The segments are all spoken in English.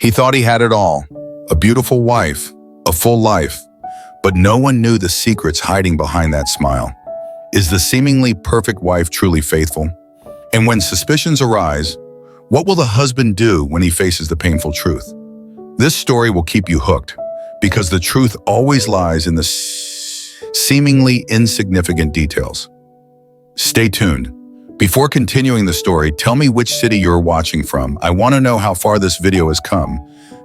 He thought he had it all, a beautiful wife, a full life, but no one knew the secrets hiding behind that smile. Is the seemingly perfect wife truly faithful? And when suspicions arise, what will the husband do when he faces the painful truth? This story will keep you hooked, because the truth always lies in the seemingly insignificant details. Stay tuned. Before continuing the story, tell me which city you're watching from. I want to know how far this video has come.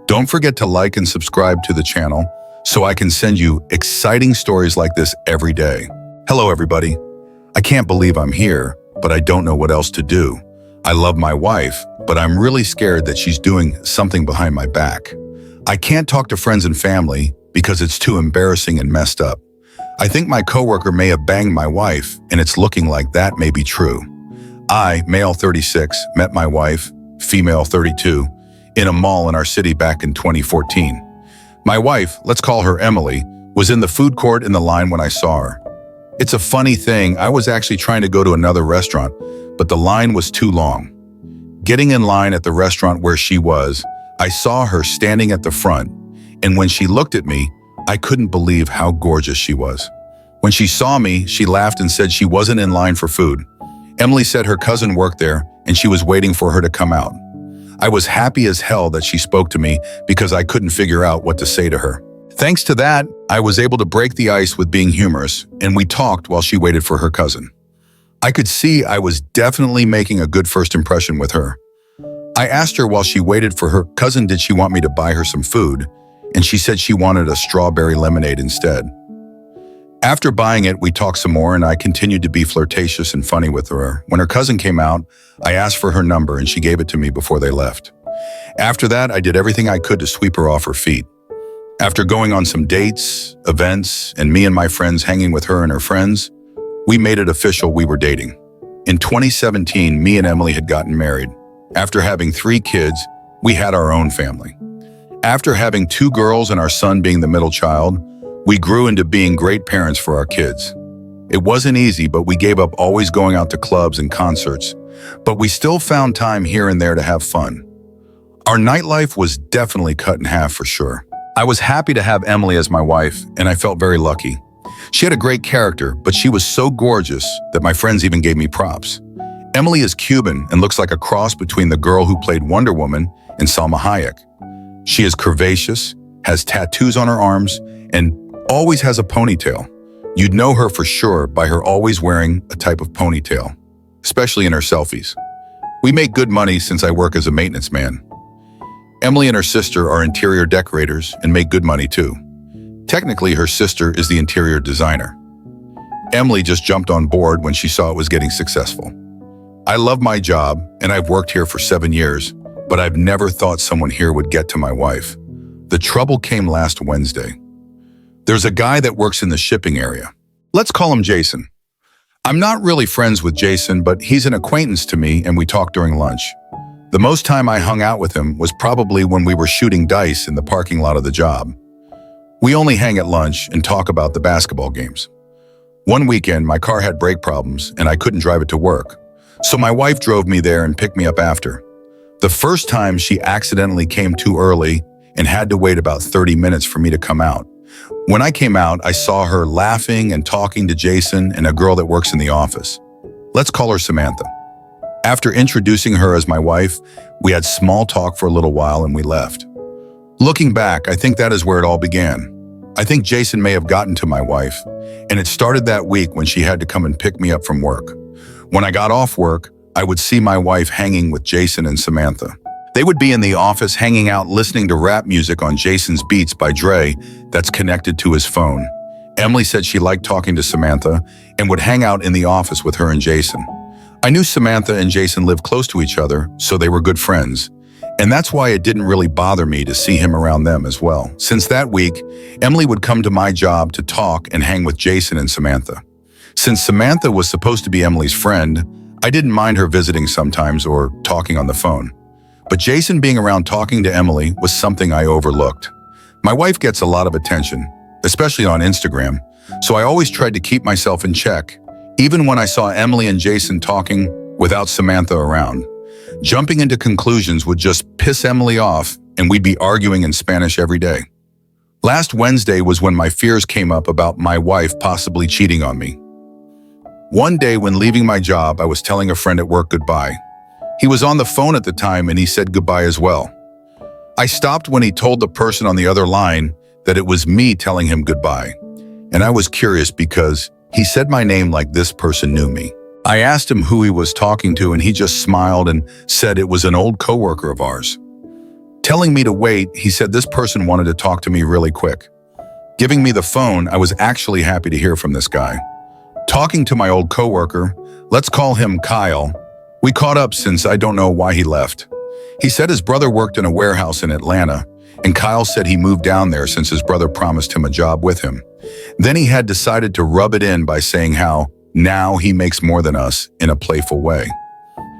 Don't forget to like and subscribe to the channel so I can send you exciting stories like this every day. Hello, everybody. I can't believe I'm here, but I don't know what else to do. I love my wife, but I'm really scared that she's doing something behind my back. I can't talk to friends and family because it's too embarrassing and messed up. I think my coworker may have banged my wife, and it's looking like that may be true. I, male 36, met my wife, female 32, in a mall in our city back in 2014. My wife, let's call her Emily, was in the food court in the line when I saw her. It's a funny thing, I was actually trying to go to another restaurant, but the line was too long. Getting in line at the restaurant where she was, I saw her standing at the front, and when she looked at me, I couldn't believe how gorgeous she was. When she saw me, she laughed and said she wasn't in line for food. Emily said her cousin worked there, and she was waiting for her to come out. I was happy as hell that she spoke to me because I couldn't figure out what to say to her. Thanks to that, I was able to break the ice with being humorous, and we talked while she waited for her cousin. I could see I was definitely making a good first impression with her. I asked her while she waited for her cousin did she want me to buy her some food, and she said she wanted a strawberry lemonade instead. After buying it, we talked some more, and I continued to be flirtatious and funny with her. When her cousin came out, I asked for her number, and she gave it to me before they left. After that, I did everything I could to sweep her off her feet. After going on some dates, events, and me and my friends hanging with her and her friends, we made it official we were dating. In 2017, me and Emily had gotten married. After having 3 kids, we had our own family. After having 2 girls and our son being the middle child, we grew into being great parents for our kids. It wasn't easy, but we gave up always going out to clubs and concerts, but we still found time here and there to have fun. Our nightlife was definitely cut in half for sure. I was happy to have Emily as my wife, and I felt very lucky. She had a great character, but she was so gorgeous that my friends even gave me props. Emily is Cuban and looks like a cross between the girl who played Wonder Woman and Salma Hayek. She is curvaceous, has tattoos on her arms, and always has a ponytail. You'd know her for sure by her always wearing a type of ponytail, especially in her selfies. We make good money since I work as a maintenance man. Emily and her sister are interior decorators and make good money too. Technically, her sister is the interior designer. Emily just jumped on board when she saw it was getting successful. I love my job, and I've worked here for 7 years, but I've never thought someone here would get to my wife. The trouble came last Wednesday. There's a guy that works in the shipping area. Let's call him Jason. I'm not really friends with Jason, but he's an acquaintance to me, and we talk during lunch. The most time I hung out with him was probably when we were shooting dice in the parking lot of the job. We only hang at lunch and talk about the basketball games. One weekend, my car had brake problems, and I couldn't drive it to work. So my wife drove me there and picked me up after. The first time she accidentally came too early and had to wait about 30 minutes for me to come out. When I came out, I saw her laughing and talking to Jason and a girl that works in the office. Let's call her Samantha. After introducing her as my wife, we had small talk for a little while and we left. Looking back, I think that is where it all began. I think Jason may have gotten to my wife, and it started that week when she had to come and pick me up from work. When I got off work, I would see my wife hanging with Jason and Samantha. They would be in the office hanging out listening to rap music on Jason's Beats by Dre that's connected to his phone. Emily said she liked talking to Samantha and would hang out in the office with her and Jason. I knew Samantha and Jason lived close to each other, so they were good friends. And that's why it didn't really bother me to see him around them as well. Since that week, Emily would come to my job to talk and hang with Jason and Samantha. Since Samantha was supposed to be Emily's friend, I didn't mind her visiting sometimes or talking on the phone. But Jason being around talking to Emily was something I overlooked. My wife gets a lot of attention, especially on Instagram, so I always tried to keep myself in check, even when I saw Emily and Jason talking without Samantha around. Jumping into conclusions would just piss Emily off, and we'd be arguing in Spanish every day. Last Wednesday was when my fears came up about my wife possibly cheating on me. One day when leaving my job, I was telling a friend at work goodbye. He was on the phone at the time and he said goodbye as well. I stopped when he told the person on the other line that it was me telling him goodbye. And I was curious because he said my name like this person knew me. I asked him who he was talking to and he just smiled and said it was an old coworker of ours. Telling me to wait, he said this person wanted to talk to me really quick. Giving me the phone, I was actually happy to hear from this guy. Talking to my old coworker, let's call him Kyle, we caught up since I don't know why he left. He said his brother worked in a warehouse in Atlanta, and Kyle said he moved down there since his brother promised him a job with him. Then he had decided to rub it in by saying how now he makes more than us in a playful way.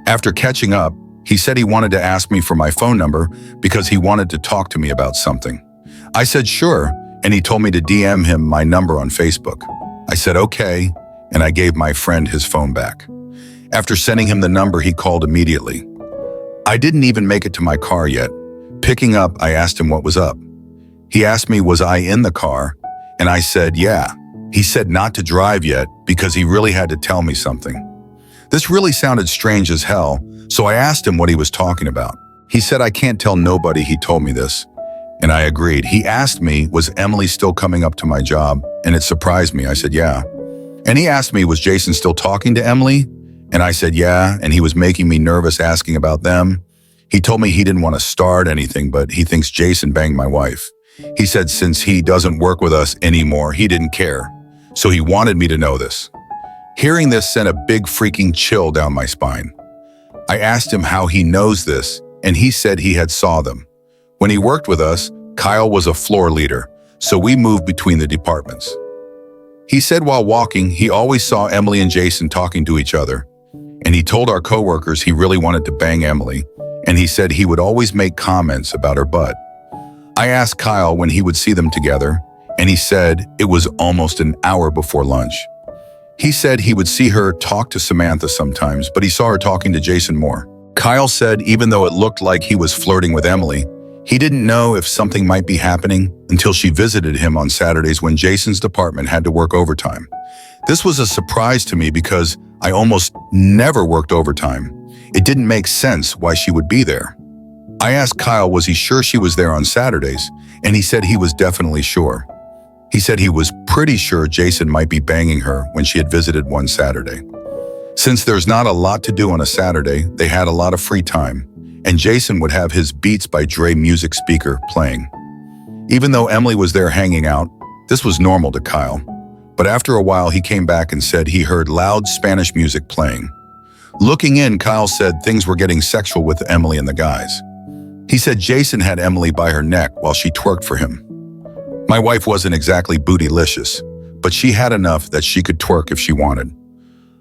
After catching up, he said he wanted to ask me for my phone number because he wanted to talk to me about something. I said sure, and he told me to DM him my number on Facebook. I said okay, and I gave my friend his phone back. After sending him the number, he called immediately. I didn't even make it to my car yet. Picking up, I asked him what was up. He asked me was I in the car, and I said yeah. He said not to drive yet because he really had to tell me something. This really sounded strange as hell, so I asked him what he was talking about. He said I can't tell nobody he told me this, and I agreed. He asked me was Emily still coming up to my job, and it surprised me. I said yeah. And he asked me was Jason still talking to Emily, and I said yeah, and he was making me nervous asking about them. He told me he didn't want to start anything, but he thinks Jason banged my wife. He said since he doesn't work with us anymore, he didn't care. So he wanted me to know this. Hearing this sent a big freaking chill down my spine. I asked him how he knows this, and he said he had saw them. When he worked with us, Kyle was a floor leader, so we moved between the departments. He said while walking, he always saw Emily and Jason talking to each other, and he told our coworkers he really wanted to bang Emily, and he said he would always make comments about her butt. I asked Kyle when he would see them together, and he said it was almost an hour before lunch. He said he would see her talk to Samantha sometimes, but he saw her talking to Jason more. Kyle said even though it looked like he was flirting with Emily, he didn't know if something might be happening until she visited him on Saturdays when Jason's department had to work overtime. This was a surprise to me because I almost never worked overtime. It didn't make sense why she would be there. I asked Kyle was he sure she was there on Saturdays, and he said he was definitely sure. He said he was pretty sure Jason might be banging her when she had visited one Saturday. Since there's not a lot to do on a Saturday, they had a lot of free time, and Jason would have his Beats by Dre music speaker playing. Even though Emily was there hanging out, this was normal to Kyle. But after a while, he came back and said he heard loud Spanish music playing. Looking in, Kyle said things were getting sexual with Emily and the guys. He said Jason had Emily by her neck while she twerked for him. My wife wasn't exactly bootylicious, but she had enough that she could twerk if she wanted.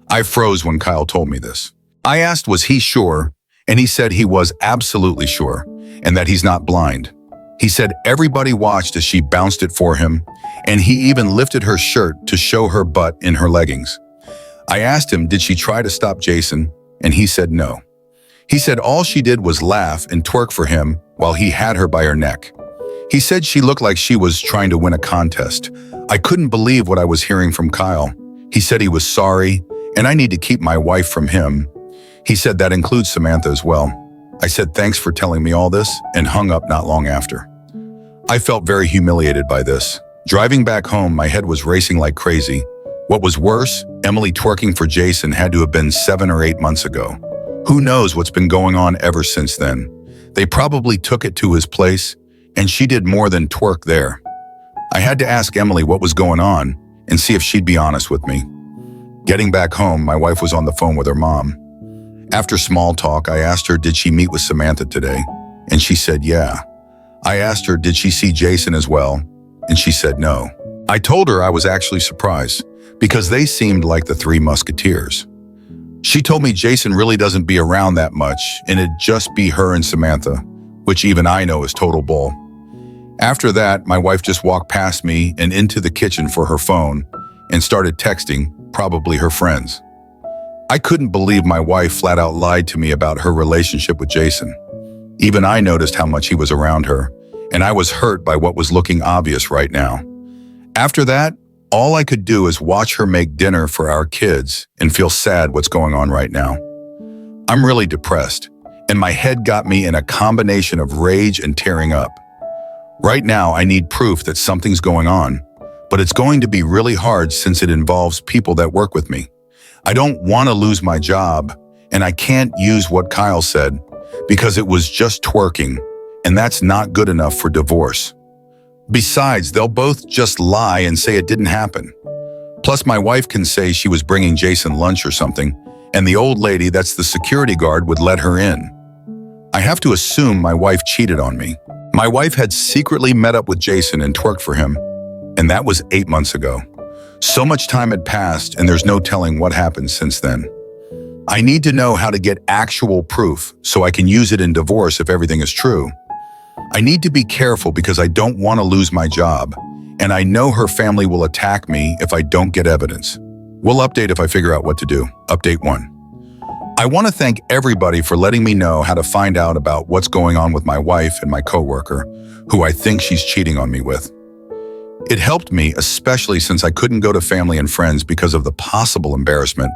I froze when Kyle told me this. I asked was he sure, and he said he was absolutely sure, and that he's not blind. He said everybody watched as she bounced it for him, and he even lifted her shirt to show her butt in her leggings. I asked him did she try to stop Jason, and he said no. He said all she did was laugh and twerk for him while he had her by her neck. He said she looked like she was trying to win a contest. I couldn't believe what I was hearing from Kyle. He said he was sorry, and I need to keep my wife from him. He said that includes Samantha as well. I said thanks for telling me all this and hung up not long after. I felt very humiliated by this. Driving back home, my head was racing like crazy. What was worse, Emily twerking for Jason had to have been 7 or 8 months ago. Who knows what's been going on ever since then? They probably took it to his place, and she did more than twerk there. I had to ask Emily what was going on and see if she'd be honest with me. Getting back home, my wife was on the phone with her mom. After small talk, I asked her did she meet with Samantha today, and she said yeah. I asked her did she see Jason as well, and she said no. I told her I was actually surprised because they seemed like the Three Musketeers. She told me Jason really doesn't be around that much and it'd just be her and Samantha, which even I know is total bull. After that, my wife just walked past me and into the kitchen for her phone and started texting, probably her friends. I couldn't believe my wife flat out lied to me about her relationship with Jason. Even I noticed how much he was around her, and I was hurt by what was looking obvious right now. After that, all I could do is watch her make dinner for our kids and feel sad what's going on right now. I'm really depressed, and my head got me in a combination of rage and tearing up. Right now, I need proof that something's going on, but it's going to be really hard since it involves people that work with me. I don't want to lose my job, and I can't use what Kyle said because it was just twerking, and that's not good enough for divorce. Besides, they'll both just lie and say it didn't happen. Plus, my wife can say she was bringing Jason lunch or something, and the old lady that's the security guard would let her in. I have to assume my wife cheated on me. My wife had secretly met up with Jason and twerked for him, and that was 8 months ago. So much time had passed, and there's no telling what happened since then. I need to know how to get actual proof so I can use it in divorce if everything is true. I need to be careful because I don't want to lose my job, and I know her family will attack me if I don't get evidence. We'll update if I figure out what to do. Update 1. I want to thank everybody for letting me know how to find out about what's going on with my wife and my coworker, who I think she's cheating on me with. It helped me, especially since I couldn't go to family and friends because of the possible embarrassment,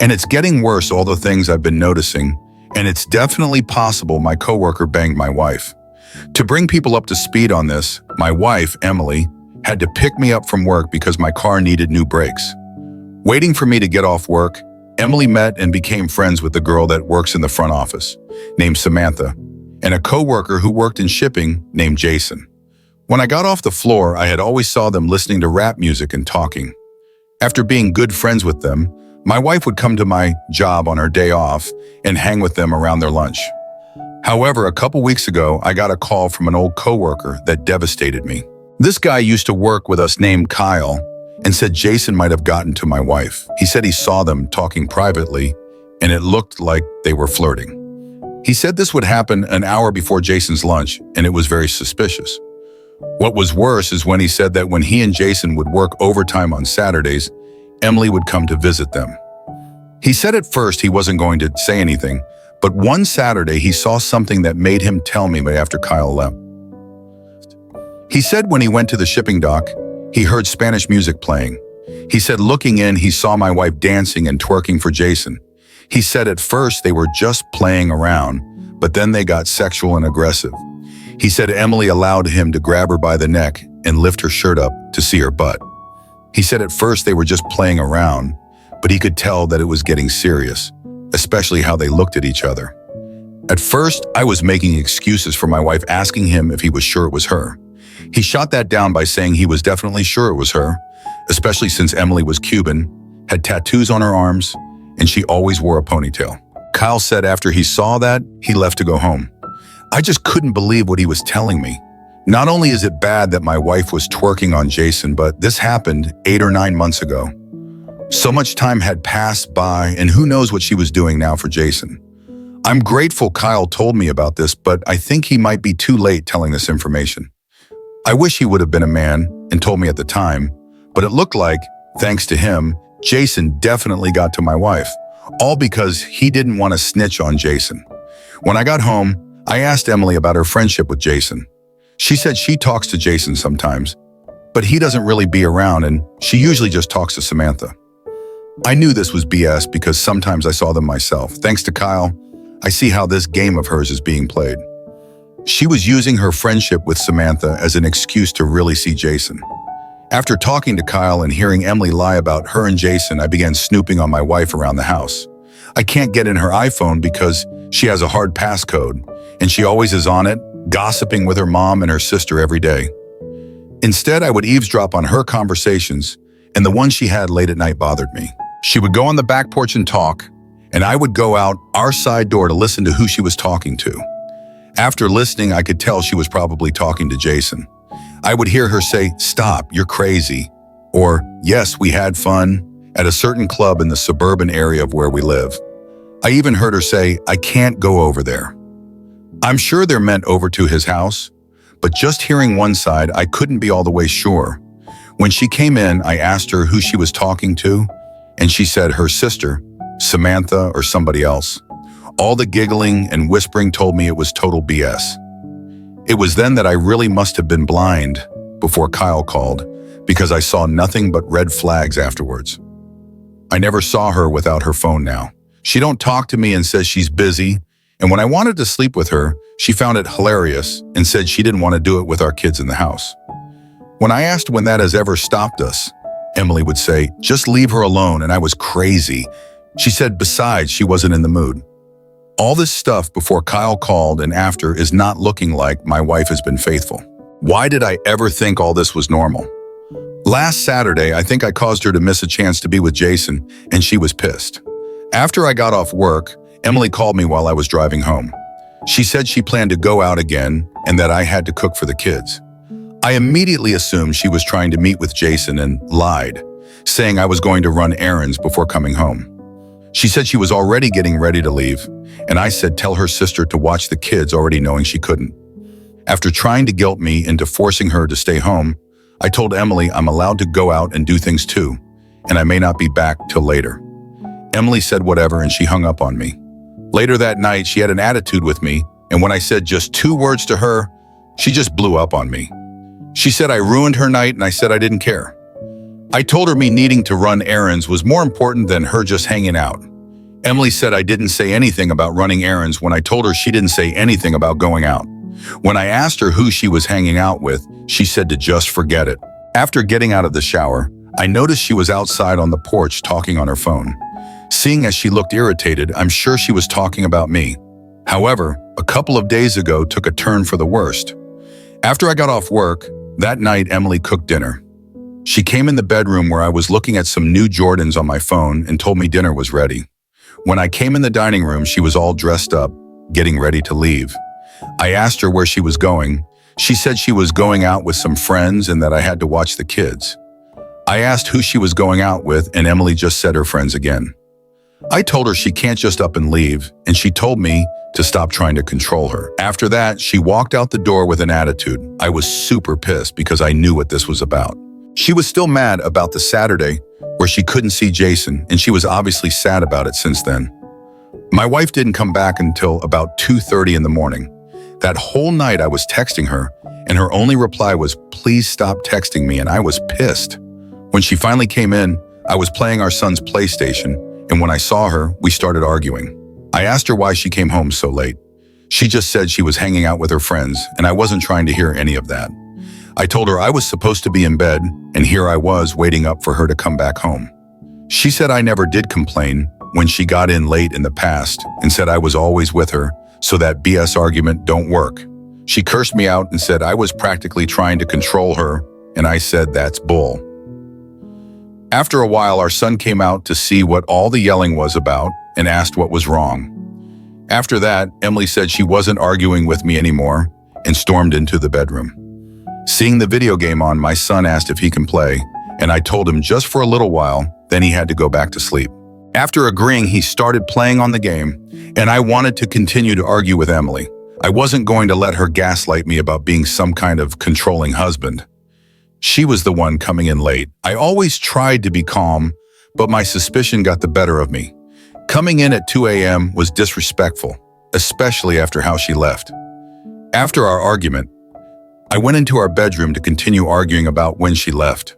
and it's getting worse, all the things I've been noticing, and it's definitely possible my coworker banged my wife. To bring people up to speed on this, my wife, Emily, had to pick me up from work because my car needed new brakes. Waiting for me to get off work, Emily met and became friends with the girl that works in the front office, named Samantha, and a coworker who worked in shipping named Jason. When I got off the floor, I had always saw them listening to rap music and talking. After being good friends with them, my wife would come to my job on her day off and hang with them around their lunch. However, a couple weeks ago, I got a call from an old coworker that devastated me. This guy used to work with us named Kyle and said Jason might have gotten to my wife. He said he saw them talking privately and it looked like they were flirting. He said this would happen an hour before Jason's lunch and it was very suspicious. What was worse is when he said that when he and Jason would work overtime on Saturdays, Emily would come to visit them. He said at first he wasn't going to say anything, but one Saturday he saw something that made him tell me after Kyle left. He said when he went to the shipping dock, he heard Spanish music playing. He said looking in, he saw my wife dancing and twerking for Jason. He said at first they were just playing around, but then they got sexual and aggressive. He said Emily allowed him to grab her by the neck and lift her shirt up to see her butt. He said at first they were just playing around, but he could tell that it was getting serious, especially how they looked at each other. At first, I was making excuses for my wife, asking him if he was sure it was her. He shot that down by saying he was definitely sure it was her, especially since Emily was Cuban, had tattoos on her arms, and she always wore a ponytail. Kyle said after he saw that, he left to go home. I just couldn't believe what he was telling me. Not only is it bad that my wife was twerking on Jason, but this happened 8 or 9 months ago. So much time had passed by, and who knows what she was doing now for Jason. I'm grateful Kyle told me about this, but I think he might be too late telling this information. I wish he would have been a man and told me at the time, but it looked like, thanks to him, Jason definitely got to my wife, all because he didn't want to snitch on Jason. When I got home, I asked Emily about her friendship with Jason. She said she talks to Jason sometimes, but he doesn't really be around and she usually just talks to Samantha. I knew this was BS because sometimes I saw them myself. Thanks to Kyle, I see how this game of hers is being played. She was using her friendship with Samantha as an excuse to really see Jason. After talking to Kyle and hearing Emily lie about her and Jason, I began snooping on my wife around the house. I can't get in her iPhone because she has a hard passcode, and she always is on it, gossiping with her mom and her sister every day. Instead, I would eavesdrop on her conversations, and the ones she had late at night bothered me. She would go on the back porch and talk, and I would go out our side door to listen to who she was talking to. After listening, I could tell she was probably talking to Jason. I would hear her say, "Stop, you're crazy," or "Yes, we had fun," at a certain club in the suburban area of where we live. I even heard her say, "I can't go over there." I'm sure they're meant over to his house, but just hearing one side, I couldn't be all the way sure. When she came in, I asked her who she was talking to, and she said her sister, Samantha or somebody else. All the giggling and whispering told me it was total BS. It was then that I really must have been blind before Kyle called, because I saw nothing but red flags afterwards. I never saw her without her phone now. She don't talk to me and says she's busy, and when I wanted to sleep with her, she found it hilarious and said she didn't want to do it with our kids in the house. When I asked when that has ever stopped us, Emily would say, "Just leave her alone," and I was crazy. She said besides, she wasn't in the mood. All this stuff before Kyle called and after is not looking like my wife has been faithful. Why did I ever think all this was normal? Last Saturday, I think I caused her to miss a chance to be with Jason, and she was pissed. After I got off work, Emily called me while I was driving home. She said she planned to go out again and that I had to cook for the kids. I immediately assumed she was trying to meet with Jason and lied, saying I was going to run errands before coming home. She said she was already getting ready to leave, and I said tell her sister to watch the kids, already knowing she couldn't. After trying to guilt me into forcing her to stay home, I told Emily I'm allowed to go out and do things too, and I may not be back till later. Emily said whatever, and she hung up on me. Later that night, she had an attitude with me, and when I said just 2 words to her, she just blew up on me. She said I ruined her night, and I said I didn't care. I told her me needing to run errands was more important than her just hanging out. Emily said I didn't say anything about running errands when I told her she didn't say anything about going out. When I asked her who she was hanging out with, she said to just forget it. After getting out of the shower, I noticed she was outside on the porch talking on her phone. Seeing as she looked irritated, I'm sure she was talking about me. However, a couple of days ago took a turn for the worst. After I got off work, that night Emily cooked dinner. She came in the bedroom where I was looking at some new Jordans on my phone and told me dinner was ready. When I came in the dining room, she was all dressed up, getting ready to leave. I asked her where she was going. She said she was going out with some friends and that I had to watch the kids. I asked who she was going out with, and Emily just said her friends again. I told her she can't just up and leave, and she told me to stop trying to control her. After that, she walked out the door with an attitude. I was super pissed because I knew what this was about. She was still mad about the Saturday where she couldn't see Jason, and she was obviously sad about it since then. My wife didn't come back until about 2:30 in the morning. That whole night I was texting her, and her only reply was, "Please stop texting me," and I was pissed. When she finally came in, I was playing our son's PlayStation, and when I saw her, we started arguing. I asked her why she came home so late. She just said she was hanging out with her friends, and I wasn't trying to hear any of that. I told her I was supposed to be in bed, and here I was waiting up for her to come back home. She said I never did complain when she got in late in the past and said I was always with her, so that BS argument don't work. She cursed me out and said I was practically trying to control her, and I said that's bull. After a while, our son came out to see what all the yelling was about and asked what was wrong. After that, Emily said she wasn't arguing with me anymore and stormed into the bedroom. Seeing the video game on, my son asked if he can play, and I told him just for a little while, then he had to go back to sleep. After agreeing, he started playing on the game, and I wanted to continue to argue with Emily. I wasn't going to let her gaslight me about being some kind of controlling husband. She was the one coming in late. I always tried to be calm, but my suspicion got the better of me. Coming in at 2 a.m. was disrespectful, especially after how she left. After our argument, I went into our bedroom to continue arguing about when she left.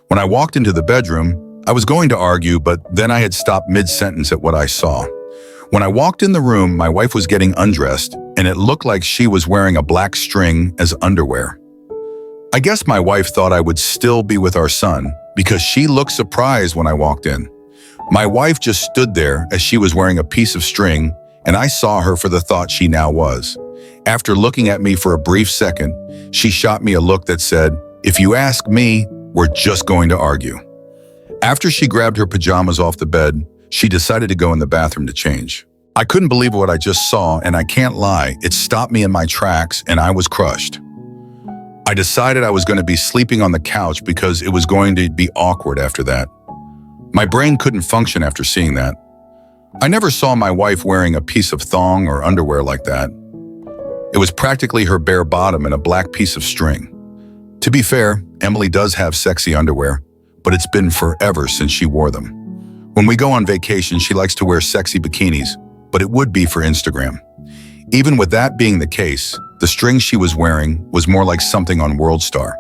When I walked into the bedroom, I was going to argue, but then I had stopped mid-sentence at what I saw. When I walked in the room, my wife was getting undressed, and it looked like she was wearing a black string as underwear. I guess my wife thought I would still be with our son because she looked surprised when I walked in. My wife just stood there as she was wearing a piece of string, and I saw her for the thought she now was. After looking at me for a brief second, she shot me a look that said, "If you ask me, we're just going to argue." After she grabbed her pajamas off the bed, she decided to go in the bathroom to change. I couldn't believe what I just saw, and I can't lie, it stopped me in my tracks and I was crushed. I decided I was going to be sleeping on the couch because it was going to be awkward after that. My brain couldn't function after seeing that. I never saw my wife wearing a piece of thong or underwear like that. It was practically her bare bottom and a black piece of string. To be fair, Emily does have sexy underwear, but it's been forever since she wore them. When we go on vacation, she likes to wear sexy bikinis, but it would be for Instagram. Even with that being the case, the string she was wearing was more like something on WorldStar.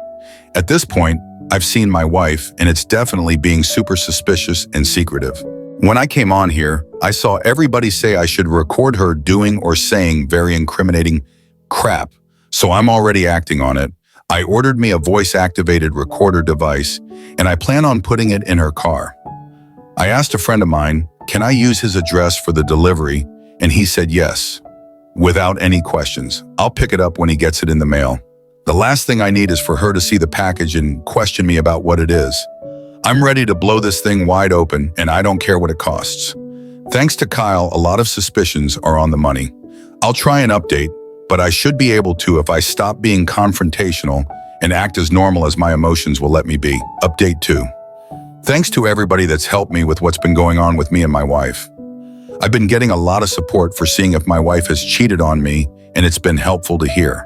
At this point, I've seen my wife, and it's definitely being super suspicious and secretive. When I came on here, I saw everybody say I should record her doing or saying very incriminating crap, so I'm already acting on it. I ordered me a voice-activated recorder device, and I plan on putting it in her car. I asked a friend of mine, can I use his address for the delivery, and he said yes. Without any questions, I'll pick it up when he gets it in the mail. The last thing I need is for her to see the package and question me about what it is. I'm ready to blow this thing wide open, and I don't care what it costs. Thanks to Kyle, a lot of suspicions are on the money. I'll try and update, but I should be able to if I stop being confrontational and act as normal as my emotions will let me be. Update 2. Thanks to everybody that's helped me with what's been going on with me and my wife. I've been getting a lot of support for seeing if my wife has cheated on me, and it's been helpful to hear.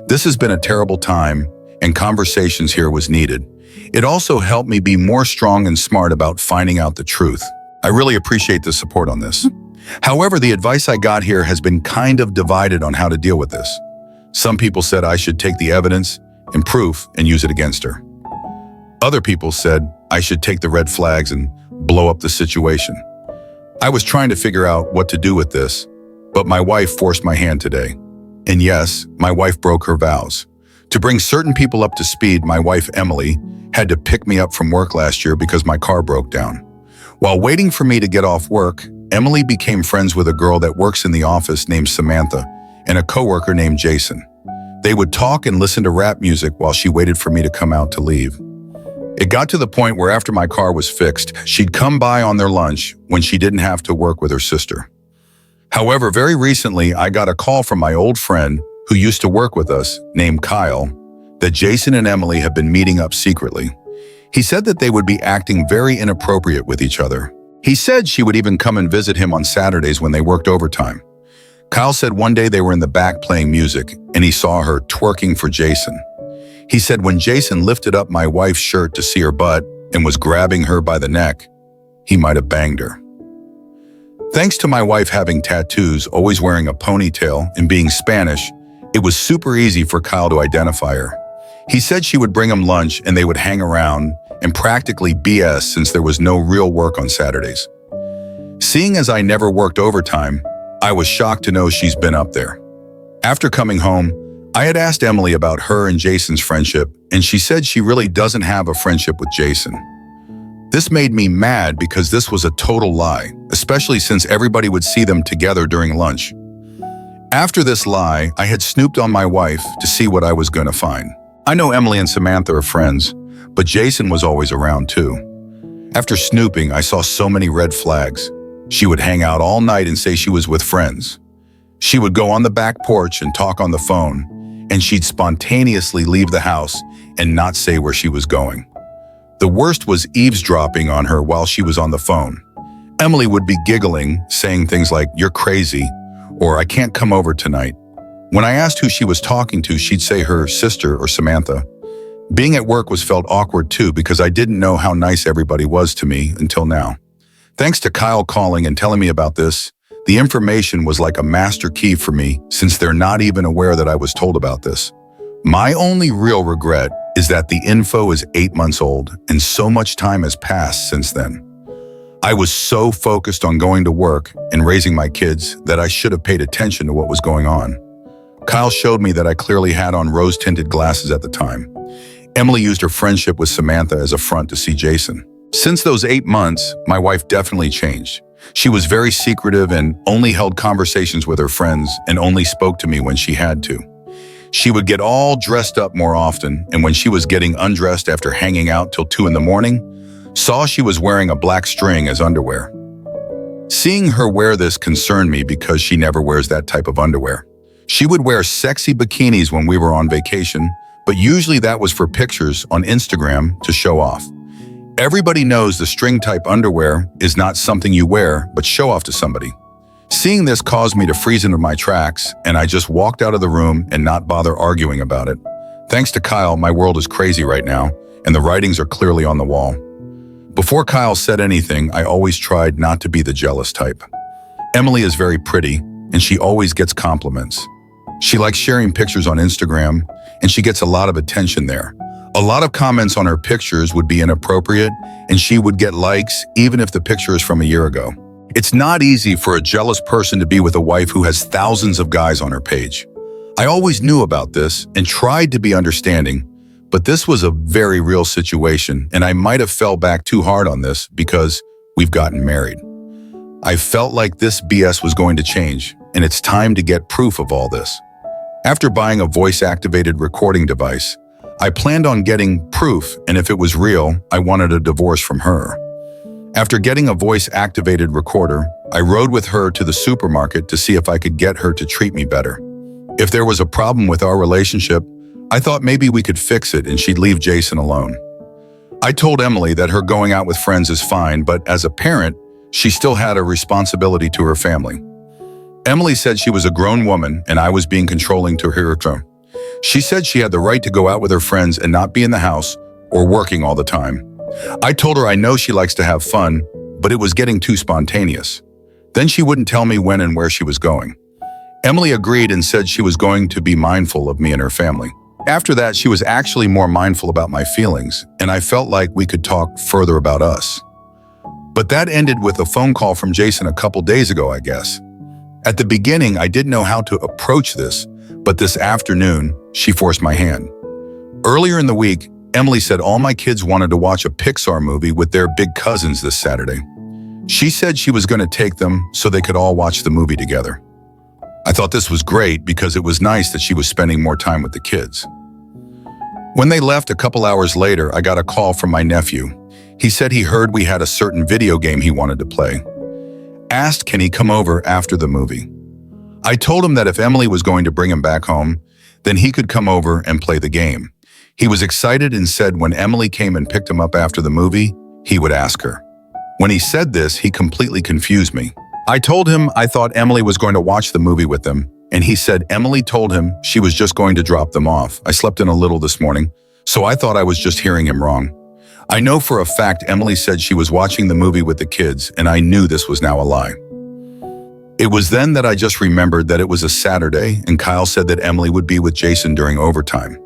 This has been a terrible time, and conversations here was needed. It also helped me be more strong and smart about finding out the truth. I really appreciate the support on this. However, the advice I got here has been kind of divided on how to deal with this. Some people said I should take the evidence and proof and use it against her. Other people said I should take the red flags and blow up the situation. I was trying to figure out what to do with this, but my wife forced my hand today. And yes, my wife broke her vows. To bring certain people up to speed, my wife, Emily, had to pick me up from work last year because my car broke down. While waiting for me to get off work, Emily became friends with a girl that works in the office named Samantha and a coworker named Jason. They would talk and listen to rap music while she waited for me to come out to leave. It got to the point where after my car was fixed, she'd come by on their lunch when she didn't have to work with her sister. However, very recently, I got a call from my old friend who used to work with us, named Kyle, that Jason and Emily have been meeting up secretly. He said that they would be acting very inappropriate with each other. He said she would even come and visit him on Saturdays when they worked overtime. Kyle said one day they were in the back playing music, and he saw her twerking for Jason. He said when Jason lifted up my wife's shirt to see her butt and was grabbing her by the neck, he might have banged her. Thanks to my wife having tattoos, always wearing a ponytail, and being Spanish, it was super easy for Kyle to identify her. He said she would bring him lunch and they would hang around and practically BS since there was no real work on Saturdays. Seeing as I never worked overtime, I was shocked to know she's been up there. After coming home, I had asked Emily about her and Jason's friendship, and she said she really doesn't have a friendship with Jason. This made me mad because this was a total lie, especially since everybody would see them together during lunch. After this lie, I had snooped on my wife to see what I was going to find. I know Emily and Samantha are friends, but Jason was always around too. After snooping, I saw so many red flags. She would hang out all night and say she was with friends. She would go on the back porch and talk on the phone, and she'd spontaneously leave the house and not say where she was going. The worst was eavesdropping on her while she was on the phone. Emily would be giggling, saying things like, "You're crazy," or "I can't come over tonight." When I asked who she was talking to, she'd say her sister or Samantha. Being at work was felt awkward too because I didn't know how nice everybody was to me until now. Thanks to Kyle calling and telling me about this, the information was like a master key for me since they're not even aware that I was told about this. My only real regret is that the info is 8 months old and so much time has passed since then. I was so focused on going to work and raising my kids that I should have paid attention to what was going on. Kyle showed me that I clearly had on rose-tinted glasses at the time. Emily used her friendship with Samantha as a front to see Jason. Since those 8 months, my wife definitely changed. She was very secretive and only held conversations with her friends and only spoke to me when she had to. She would get all dressed up more often, and when she was getting undressed after hanging out till 2 in the morning, saw she was wearing a black string as underwear. Seeing her wear this concerned me because she never wears that type of underwear. She would wear sexy bikinis when we were on vacation, but usually that was for pictures on Instagram to show off. Everybody knows the string-type underwear is not something you wear, but show off to somebody. Seeing this caused me to freeze into my tracks, and I just walked out of the room and not bother arguing about it. Thanks to Kyle, my world is crazy right now, and the writings are clearly on the wall. Before Kyle said anything, I always tried not to be the jealous type. Emily is very pretty, and she always gets compliments. She likes sharing pictures on Instagram, and she gets a lot of attention there. A lot of comments on her pictures would be inappropriate, and she would get likes even if the picture is from a year ago. It's not easy for a jealous person to be with a wife who has thousands of guys on her page. I always knew about this and tried to be understanding, but this was a very real situation, and I might have fell back too hard on this because we've gotten married. I felt like this BS was going to change, and it's time to get proof of all this. After buying a voice-activated recording device, I planned on getting proof, and if it was real, I wanted a divorce from her. After getting a voice-activated recorder, I rode with her to the supermarket to see if I could get her to treat me better. If there was a problem with our relationship, I thought maybe we could fix it and she'd leave Jason alone. I told Emily that her going out with friends is fine, but as a parent, she still had a responsibility to her family. Emily said she was a grown woman and I was being controlling to her. She said she had the right to go out with her friends and not be in the house or working all the time. I told her I know she likes to have fun, but it was getting too spontaneous. Then she wouldn't tell me when and where she was going. Emily agreed and said she was going to be mindful of me and her family. After that, she was actually more mindful about my feelings, and I felt like we could talk further about us. But that ended with a phone call from Jason a couple days ago, I guess. At the beginning, I didn't know how to approach this, but this afternoon, she forced my hand. Earlier in the week, Emily said all my kids wanted to watch a Pixar movie with their big cousins this Saturday. She said she was going to take them so they could all watch the movie together. I thought this was great because it was nice that she was spending more time with the kids. When they left a couple hours later, I got a call from my nephew. He said he heard we had a certain video game he wanted to play. Asked can he come over after the movie. I told him that if Emily was going to bring him back home, then he could come over and play the game. He was excited and said when Emily came and picked him up after the movie, he would ask her. When he said this, he completely confused me. I told him I thought Emily was going to watch the movie with them, and he said Emily told him she was just going to drop them off. I slept in a little this morning, so I thought I was just hearing him wrong. I know for a fact Emily said she was watching the movie with the kids, and I knew this was now a lie. It was then that I just remembered that it was a Saturday, and Kyle said that Emily would be with Jason during overtime.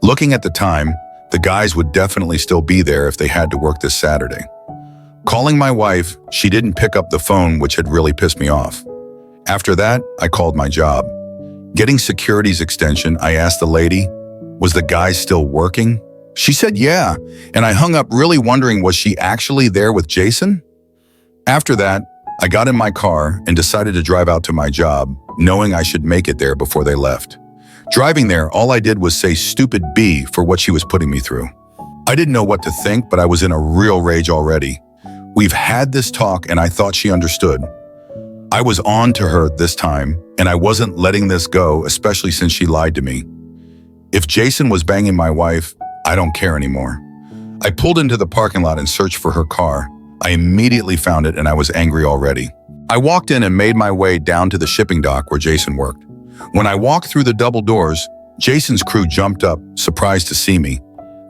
Looking at the time, the guys would definitely still be there if they had to work this Saturday. Calling my wife, she didn't pick up the phone, which had really pissed me off. After that, I called my job. Getting security's extension, I asked the lady, was the guy still working? She said yeah, and I hung up really wondering was she actually there with Jason? After that, I got in my car and decided to drive out to my job, knowing I should make it there before they left. Driving there, all I did was say stupid B for what she was putting me through. I didn't know what to think, but I was in a real rage already. We've had this talk and I thought she understood. I was on to her this time, and I wasn't letting this go, especially since she lied to me. If Jason was banging my wife, I don't care anymore. I pulled into the parking lot and searched for her car. I immediately found it and I was angry already. I walked in and made my way down to the shipping dock where Jason worked. When I walked through the double doors, Jason's crew jumped up, surprised to see me.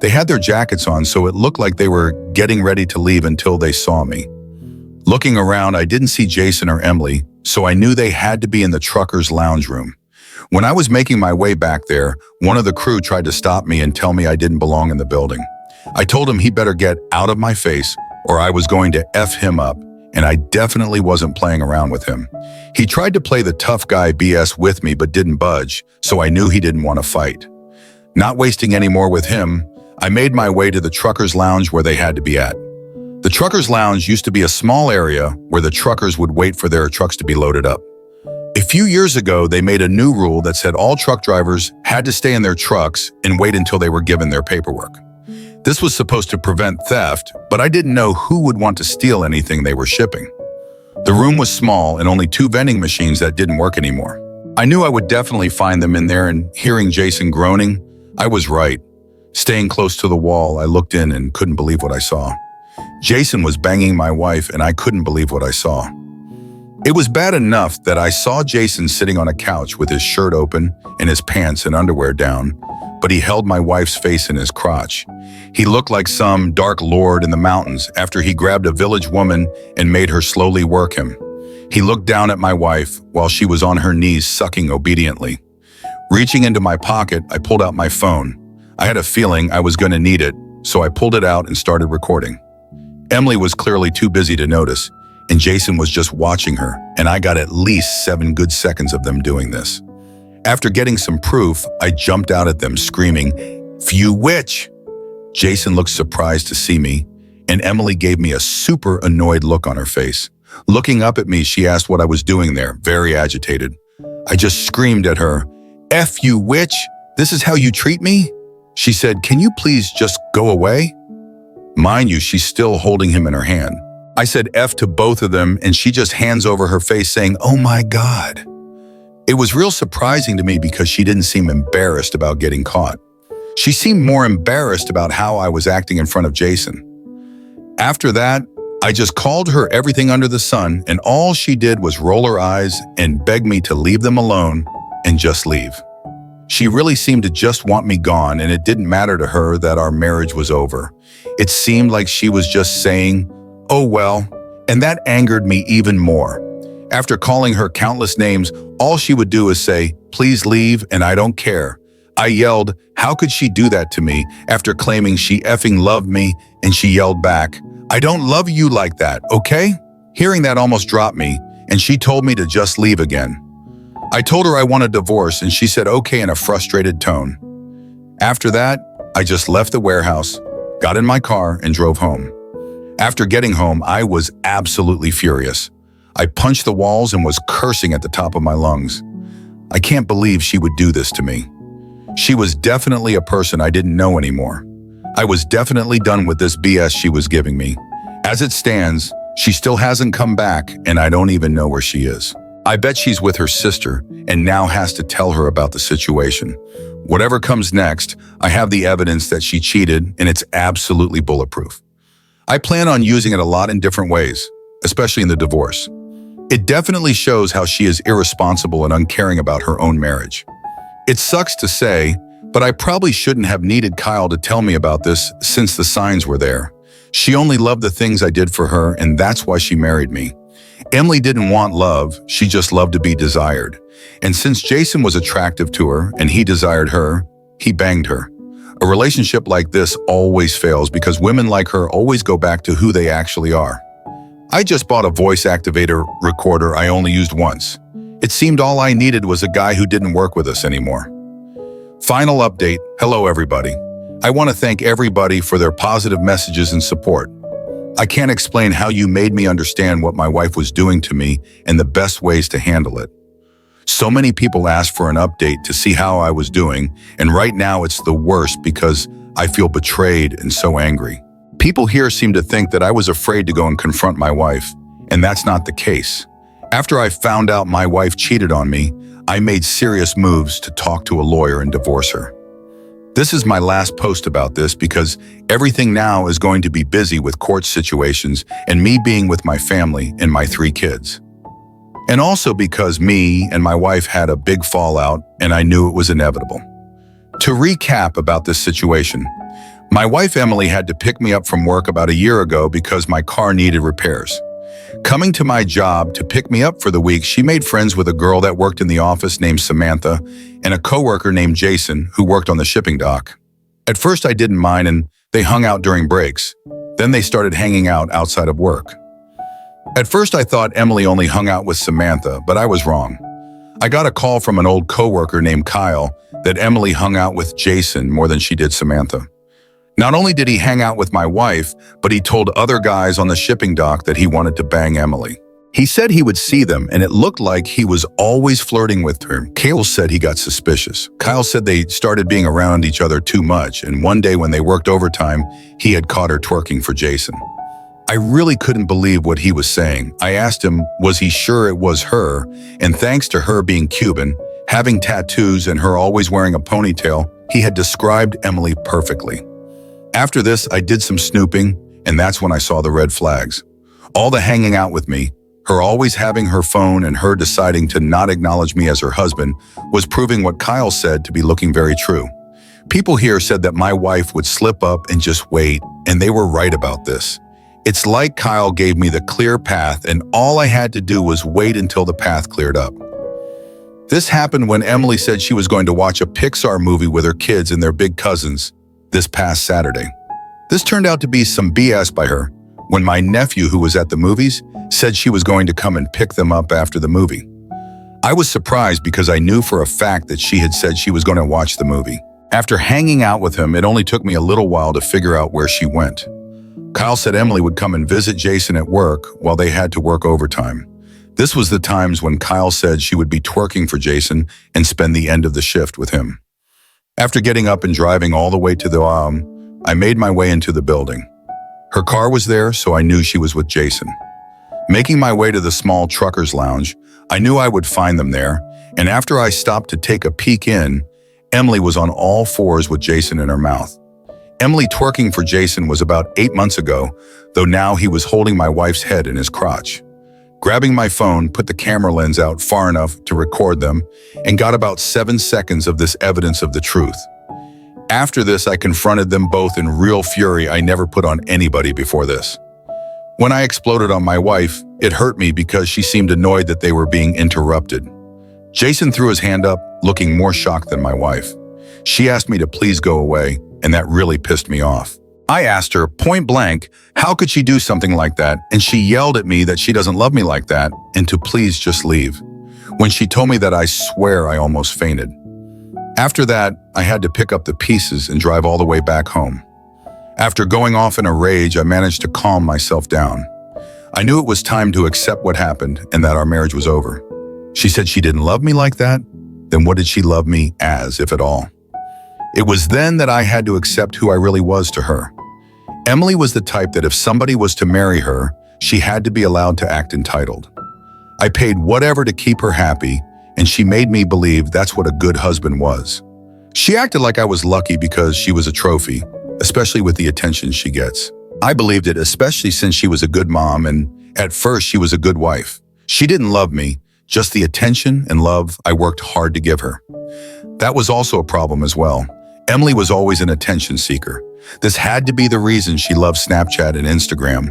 They had their jackets on, so it looked like they were getting ready to leave until they saw me. Looking around, I didn't see Jason or Emily, so I knew they had to be in the trucker's lounge room. When I was making my way back there, one of the crew tried to stop me and tell me I didn't belong in the building. I told him he better get out of my face or I was going to F him up, and I definitely wasn't playing around with him. He tried to play the tough guy BS with me but didn't budge, so I knew he didn't want to fight. Not wasting any more with him, I made my way to the trucker's lounge where they had to be at. The trucker's lounge used to be a small area where the truckers would wait for their trucks to be loaded up. A few years ago, they made a new rule that said all truck drivers had to stay in their trucks and wait until they were given their paperwork. This was supposed to prevent theft, but I didn't know who would want to steal anything they were shipping. The room was small and only 2 vending machines that didn't work anymore. I knew I would definitely find them in there, and hearing Jason groaning, I was right. Staying close to the wall, I looked in and couldn't believe what I saw. Jason was banging my wife, and I couldn't believe what I saw. It was bad enough that I saw Jason sitting on a couch with his shirt open and his pants and underwear down, but he held my wife's face in his crotch. He looked like some dark lord in the mountains after he grabbed a village woman and made her slowly work him. He looked down at my wife while she was on her knees sucking obediently. Reaching into my pocket, I pulled out my phone. I had a feeling I was going to need it, so I pulled it out and started recording. Emily was clearly too busy to notice, and Jason was just watching her, and I got at least 7 good seconds of them doing this. After getting some proof, I jumped out at them screaming, "You witch!" Jason looked surprised to see me, and Emily gave me a super annoyed look on her face. Looking up at me, she asked what I was doing there, very agitated. I just screamed at her, "F you, witch! This is how you treat me?" She said, "Can you please just go away?" Mind you, she's still holding him in her hand. I said F to both of them, and she just hands over her face saying, "Oh my God." It was real surprising to me because she didn't seem embarrassed about getting caught. She seemed more embarrassed about how I was acting in front of Jason. After that, I just called her everything under the sun, and all she did was roll her eyes and beg me to leave them alone and just leave. She really seemed to just want me gone, and it didn't matter to her that our marriage was over. It seemed like she was just saying, "Oh well," and that angered me even more. After calling her countless names, all she would do is say, "Please leave, and I don't care." I yelled, "How could she do that to me?" after claiming she effing loved me, and she yelled back, "I don't love you like that, okay?" Hearing that almost dropped me, and she told me to just leave again. I told her I want a divorce, and she said okay in a frustrated tone. After that, I just left the warehouse, got in my car, and drove home. After getting home, I was absolutely furious. I punched the walls and was cursing at the top of my lungs. I can't believe she would do this to me. She was definitely a person I didn't know anymore. I was definitely done with this BS she was giving me. As it stands, she still hasn't come back, and I don't even know where she is. I bet she's with her sister and now has to tell her about the situation. Whatever comes next, I have the evidence that she cheated, and it's absolutely bulletproof. I plan on using it a lot in different ways, especially in the divorce. It definitely shows how she is irresponsible and uncaring about her own marriage. It sucks to say, but I probably shouldn't have needed Kyle to tell me about this since the signs were there. She only loved the things I did for her, and that's why she married me. Emily didn't want love, she just loved to be desired. And since Jason was attractive to her and he desired her, he banged her. A relationship like this always fails because women like her always go back to who they actually are. I just bought a voice activator recorder I only used once. It seemed all I needed was a guy who didn't work with us anymore. Final update. Hello, everybody. I want to thank everybody for their positive messages and support. I can't explain how you made me understand what my wife was doing to me and the best ways to handle it. So many people asked for an update to see how I was doing, and right now it's the worst because I feel betrayed and so angry. People here seem to think that I was afraid to go and confront my wife, and that's not the case. After I found out my wife cheated on me, I made serious moves to talk to a lawyer and divorce her. This is my last post about this because everything now is going to be busy with court situations and me being with my family and my 3 kids. And also because me and my wife had a big fallout and I knew it was inevitable. To recap about this situation, my wife Emily had to pick me up from work about a year ago because my car needed repairs. Coming to my job to pick me up for the week, she made friends with a girl that worked in the office named Samantha and a coworker named Jason who worked on the shipping dock. At first I didn't mind and they hung out during breaks. Then they started hanging out outside of work. At first I thought Emily only hung out with Samantha, but I was wrong. I got a call from an old coworker named Kyle that Emily hung out with Jason more than she did Samantha. Not only did he hang out with my wife, but he told other guys on the shipping dock that he wanted to bang Emily. He said he would see them, and it looked like he was always flirting with her. Kyle said he got suspicious. Kyle said they started being around each other too much, and one day when they worked overtime, he had caught her twerking for Jason. I really couldn't believe what he was saying. I asked him, was he sure it was her? And thanks to her being Cuban, having tattoos, and her always wearing a ponytail, he had described Emily perfectly. After this, I did some snooping, and that's when I saw the red flags. All the hanging out with me, her always having her phone, and her deciding to not acknowledge me as her husband was proving what Kyle said to be looking very true. People here said that my wife would slip up and just wait, and they were right about this. It's like Kyle gave me the clear path and all I had to do was wait until the path cleared up. This happened when Emily said she was going to watch a Pixar movie with her kids and their big cousins this past Saturday. This turned out to be some BS by her when my nephew, who was at the movies, said she was going to come and pick them up after the movie. I was surprised because I knew for a fact that she had said she was going to watch the movie. After hanging out with him, it only took me a little while to figure out where she went. Kyle said Emily would come and visit Jason at work while they had to work overtime. This was the times when Kyle said she would be twerking for Jason and spend the end of the shift with him. After getting up and driving all the way to the I made my way into the building. Her car was there, so I knew she was with Jason. Making my way to the small truckers' lounge, I knew I would find them there, and after I stopped to take a peek in, Emily was on all fours with Jason in her mouth. Emily twerking for Jason was about 8 months ago, though now he was holding my wife's head in his crotch. Grabbing my phone, put the camera lens out far enough to record them, and got about 7 seconds of this evidence of the truth. After this, I confronted them both in real fury I never put on anybody before this. When I exploded on my wife, it hurt me because she seemed annoyed that they were being interrupted. Jason threw his hand up, looking more shocked than my wife. She asked me to please go away, and that really pissed me off. I asked her point blank, how could she do something like that? And she yelled at me that she doesn't love me like that and to please just leave. When she told me that, I swear I almost fainted. After that, I had to pick up the pieces and drive all the way back home. After going off in a rage, I managed to calm myself down. I knew it was time to accept what happened and that our marriage was over. She said she didn't love me like that. Then what did she love me as, if at all? It was then that I had to accept who I really was to her. Emily was the type that if somebody was to marry her, she had to be allowed to act entitled. I paid whatever to keep her happy, and she made me believe that's what a good husband was. She acted like I was lucky because she was a trophy, especially with the attention she gets. I believed it, especially since she was a good mom, and at first she was a good wife. She didn't love me, just the attention and love I worked hard to give her. That was also a problem as well. Emily was always an attention seeker. This had to be the reason she loved Snapchat and Instagram.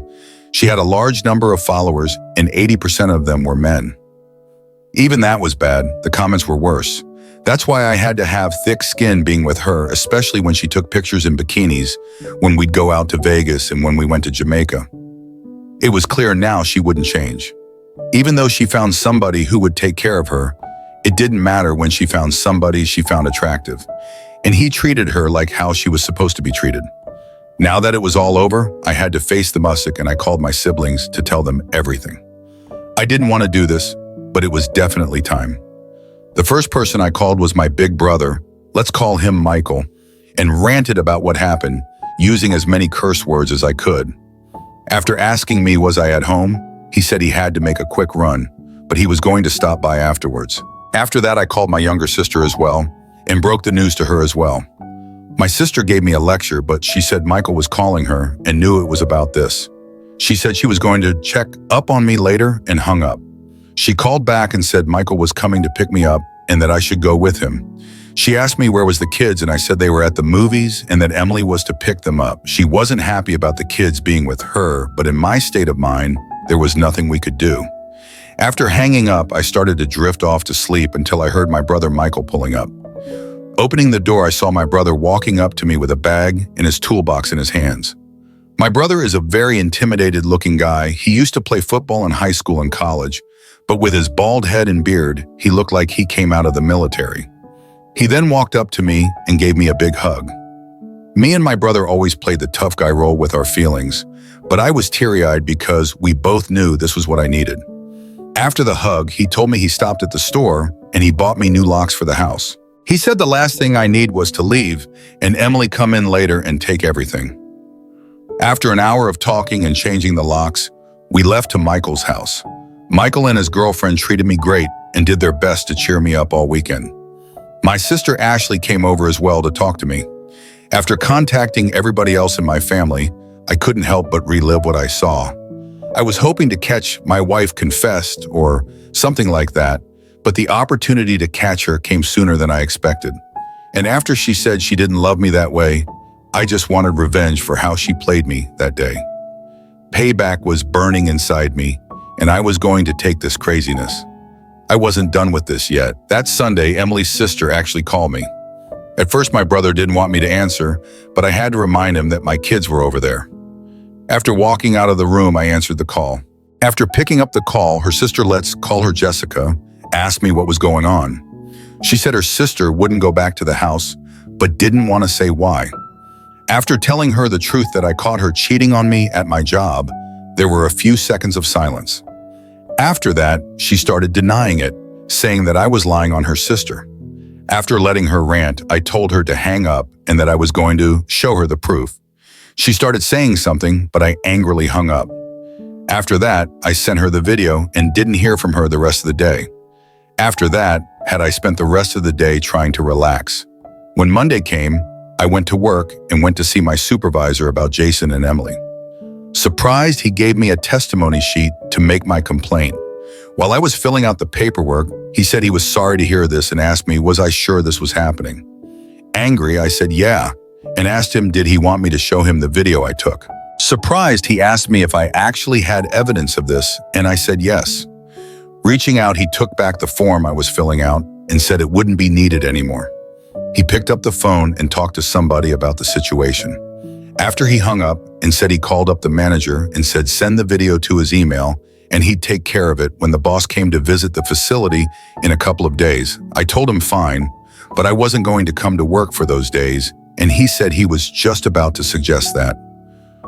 She had a large number of followers, and 80% of them were men. Even that was bad. The comments were worse. That's why I had to have thick skin being with her, especially when she took pictures in bikinis, when we'd go out to Vegas and when we went to Jamaica. It was clear now she wouldn't change. Even though she found somebody who would take care of her, it didn't matter when she found somebody she found attractive. And he treated her like how she was supposed to be treated. Now that it was all over, I had to face the mussick and I called my siblings to tell them everything. I didn't want to do this, but it was definitely time. The first person I called was my big brother, let's call him Michael, and ranted about what happened, using as many curse words as I could. After asking me was I at home, he said he had to make a quick run, but he was going to stop by afterwards. After that, I called my younger sister as well, and broke the news to her as well. My sister gave me a lecture, but she said Michael was calling her and knew it was about this. She said she was going to check up on me later and hung up. She called back and said Michael was coming to pick me up and that I should go with him. She asked me where was the kids and I said they were at the movies and that Emily was to pick them up. She wasn't happy about the kids being with her, but in my state of mind, there was nothing we could do. After hanging up, I started to drift off to sleep until I heard my brother Michael pulling up. Opening the door, I saw my brother walking up to me with a bag and his toolbox in his hands. My brother is a very intimidated-looking guy. He used to play football in high school and college, but with his bald head and beard, he looked like he came out of the military. He then walked up to me and gave me a big hug. Me and my brother always played the tough guy role with our feelings, but I was teary-eyed because we both knew this was what I needed. After the hug, he told me he stopped at the store and he bought me new locks for the house. He said the last thing I need was to leave and Emily come in later and take everything. After an hour of talking and changing the locks, we left to Michael's house. Michael and his girlfriend treated me great and did their best to cheer me up all weekend. My sister Ashley came over as well to talk to me. After contacting everybody else in my family, I couldn't help but relive what I saw. I was hoping to catch my wife confessed or something like that, but the opportunity to catch her came sooner than I expected. And after she said she didn't love me that way, I just wanted revenge for how she played me that day. Payback was burning inside me, and I was going to take this craziness. I wasn't done with this yet. That Sunday, Emily's sister actually called me. At first, my brother didn't want me to answer, but I had to remind him that my kids were over there. After walking out of the room, I answered the call. After picking up the call, her sister, let's call her Jessica, asked me what was going on. She said her sister wouldn't go back to the house, but didn't want to say why. After telling her the truth that I caught her cheating on me at my job, there were a few seconds of silence. After that, she started denying it, saying that I was lying on her sister. After letting her rant, I told her to hang up and that I was going to show her the proof. She started saying something, but I angrily hung up. After that, I sent her the video and didn't hear from her the rest of the day. After that, had I spent the rest of the day trying to relax. When Monday came, I went to work and went to see my supervisor about Jason and Emily. Surprised, he gave me a testimony sheet to make my complaint. While I was filling out the paperwork, he said he was sorry to hear this and asked me, was I sure this was happening? Angry, I said yeah, and asked him did he want me to show him the video I took. Surprised, he asked me if I actually had evidence of this, and I said yes. Reaching out, he took back the form I was filling out and said it wouldn't be needed anymore. He picked up the phone and talked to somebody about the situation. After he hung up and said he called up the manager and said send the video to his email and he'd take care of it when the boss came to visit the facility in a couple of days. I told him fine, but I wasn't going to come to work for those days, and he said he was just about to suggest that.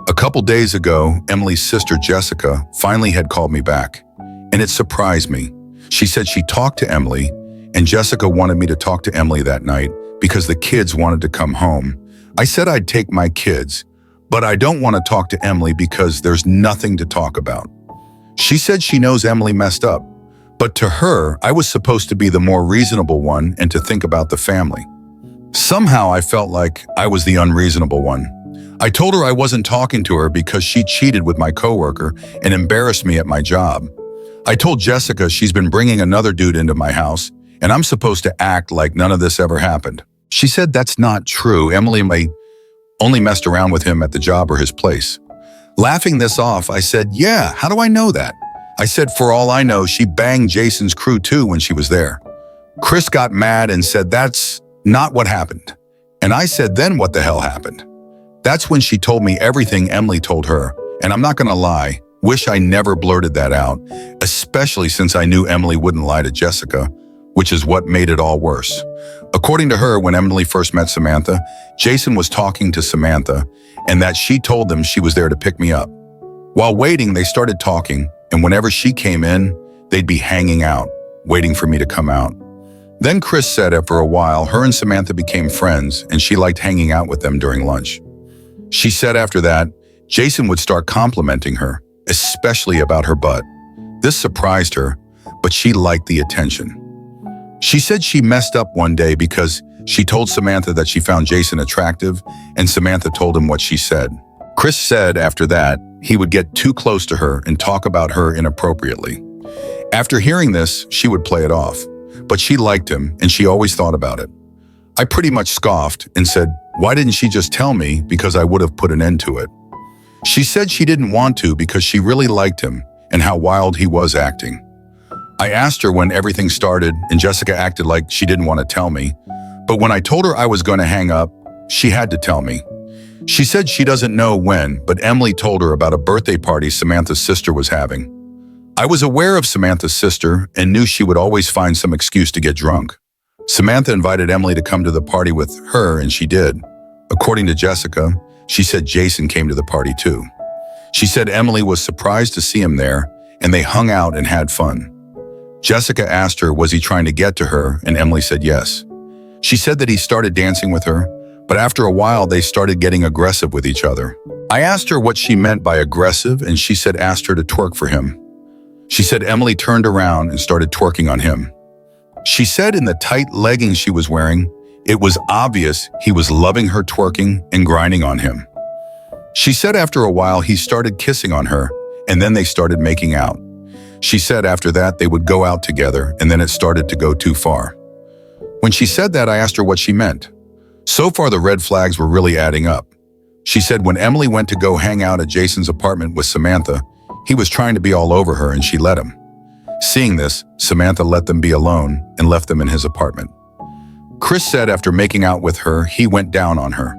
A couple days ago, Emily's sister Jessica finally had called me back, and it surprised me. She said she talked to Emily, and Jessica wanted me to talk to Emily that night because the kids wanted to come home. I said I'd take my kids, but I don't want to talk to Emily because there's nothing to talk about. She said she knows Emily messed up, but to her, I was supposed to be the more reasonable one and to think about the family. Somehow I felt like I was the unreasonable one. I told her I wasn't talking to her because she cheated with my coworker and embarrassed me at my job. I told Jessica she's been bringing another dude into my house, and I'm supposed to act like none of this ever happened. She said that's not true. Emily may only messed around with him at the job or his place. Laughing this off, I said, yeah, how do I know that? I said, for all I know, she banged Jason's crew too when she was there. Chris got mad and said, that's not what happened. And I said, then what the hell happened? That's when she told me everything Emily told her, and I'm not gonna lie, wish I never blurted that out, especially since I knew Emily wouldn't lie to Jessica, which is what made it all worse. According to her, when Emily first met Samantha, Jason was talking to Samantha, and that she told them she was there to pick me up. While waiting, they started talking, and whenever she came in, they'd be hanging out, waiting for me to come out. Then Chris said after a while, her and Samantha became friends, and she liked hanging out with them during lunch. She said after that, Jason would start complimenting her, especially about her butt. This surprised her, but she liked the attention. She said she messed up one day because she told Samantha that she found Jason attractive, and Samantha told him what she said. Chris said after that, he would get too close to her and talk about her inappropriately. After hearing this, she would play it off, but she liked him and she always thought about it. I pretty much scoffed and said, why didn't she just tell me, because I would have put an end to it. She said she didn't want to because she really liked him and how wild he was acting. I asked her when everything started, and Jessica acted like she didn't want to tell me, but when I told her I was going to hang up, she had to tell me. She said she doesn't know when, but Emily told her about a birthday party Samantha's sister was having. I was aware of Samantha's sister and knew she would always find some excuse to get drunk. Samantha invited Emily to come to the party with her, and she did. According to Jessica, she said Jason came to the party too. She said Emily was surprised to see him there, and they hung out and had fun. Jessica asked her, was he trying to get to her, and Emily said yes. She said that he started dancing with her, but after a while they started getting aggressive with each other. I asked her what she meant by aggressive, and she said asked her to twerk for him. She said Emily turned around and started twerking on him. She said in the tight leggings she was wearing, it was obvious he was loving her twerking and grinding on him. She said after a while he started kissing on her, and then they started making out. She said after that they would go out together, and then it started to go too far. When she said that, I asked her what she meant. So far the red flags were really adding up. She said when Emily went to go hang out at Jason's apartment with Samantha, he was trying to be all over her and she let him. Seeing this, Samantha let them be alone and left them in his apartment. Chris said after making out with her, he went down on her.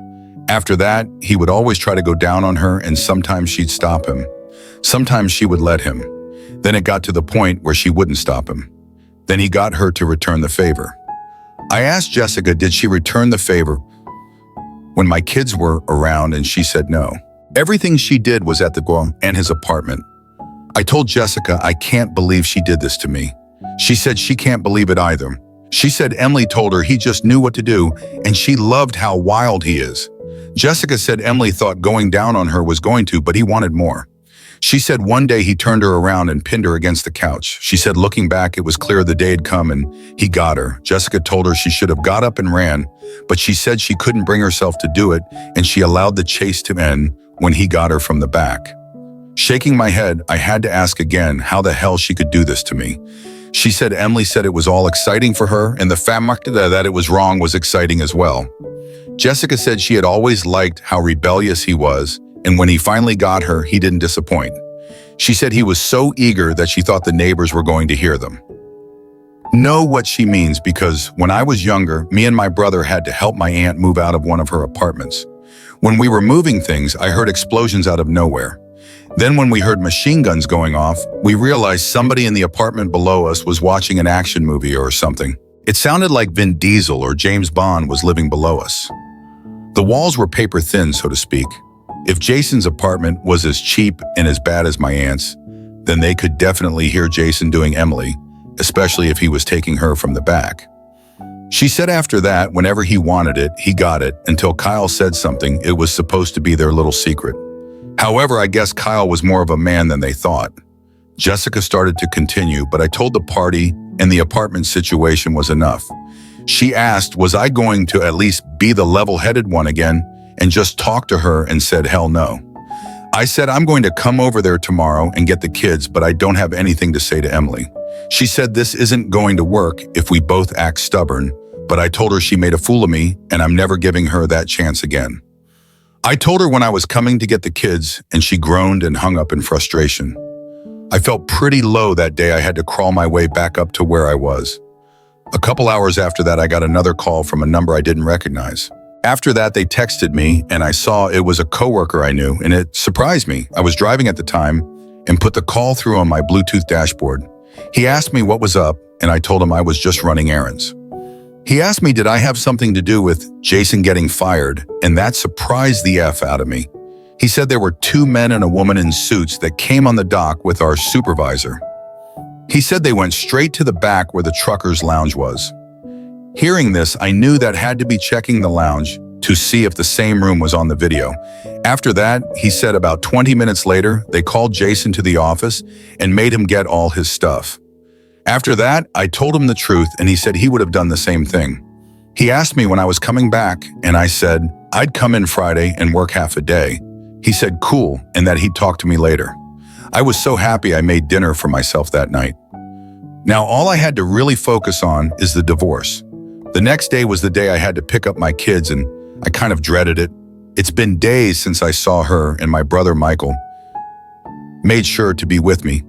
After that, he would always try to go down on her and sometimes she'd stop him. Sometimes she would let him. Then it got to the point where she wouldn't stop him. Then he got her to return the favor. I asked Jessica, did she return the favor when my kids were around, and she said no. Everything she did was at the Guam and his apartment. I told Jessica I can't believe she did this to me. She said she can't believe it either. She said Emily told her he just knew what to do and she loved how wild he is. Jessica said Emily thought going down on her was going to, but he wanted more. She said one day he turned her around and pinned her against the couch. She said looking back, it was clear the day had come and he got her. Jessica told her she should have got up and ran, but she said she couldn't bring herself to do it and she allowed the chase to end when he got her from the back. Shaking my head, I had to ask again how the hell she could do this to me. She said Emily said it was all exciting for her and the fact that it was wrong was exciting as well. Jessica said she had always liked how rebellious he was, and when he finally got her, he didn't disappoint. She said he was so eager that she thought the neighbors were going to hear them. Know what she means, because when I was younger, me and my brother had to help my aunt move out of one of her apartments. When we were moving things, I heard explosions out of nowhere. Then when we heard machine guns going off, we realized somebody in the apartment below us was watching an action movie or something. It sounded like Vin Diesel or James Bond was living below us. The walls were paper thin, so to speak. If Jason's apartment was as cheap and as bad as my aunt's, then they could definitely hear Jason doing Emily, especially if he was taking her from the back. She said after that, whenever he wanted it, he got it, until Kyle said something. It was supposed to be their little secret. However, I guess Kyle was more of a man than they thought. Jessica started to continue, but I told the party and the apartment situation was enough. She asked, was I going to at least be the level-headed one again and just talk to her, and said hell no. I said I'm going to come over there tomorrow and get the kids, but I don't have anything to say to Emily. She said this isn't going to work if we both act stubborn, but I told her she made a fool of me and I'm never giving her that chance again. I told her when I was coming to get the kids and she groaned and hung up in frustration. I felt pretty low that day. I had to crawl my way back up to where I was. A couple hours after that, I got another call from a number I didn't recognize. After that, they texted me and I saw it was a coworker I knew, and it surprised me. I was driving at the time and put the call through on my Bluetooth dashboard. He asked me what was up and I told him I was just running errands. He asked me did I have something to do with Jason getting fired, and that surprised the F out of me. He said there were 2 men and a woman in suits that came on the dock with our supervisor. He said they went straight to the back where the truckers' lounge was. Hearing this, I knew that had to be checking the lounge to see if the same room was on the video. After that, he said about 20 minutes later, they called Jason to the office and made him get all his stuff. After that, I told him the truth and he said he would have done the same thing. He asked me when I was coming back and I said I'd come in Friday and work half a day. He said cool and that he'd talk to me later. I was so happy I made dinner for myself that night. Now all I had to really focus on is the divorce. The next day was the day I had to pick up my kids and I kind of dreaded it. It's been days since I saw her, and my brother Michael made sure to be with me,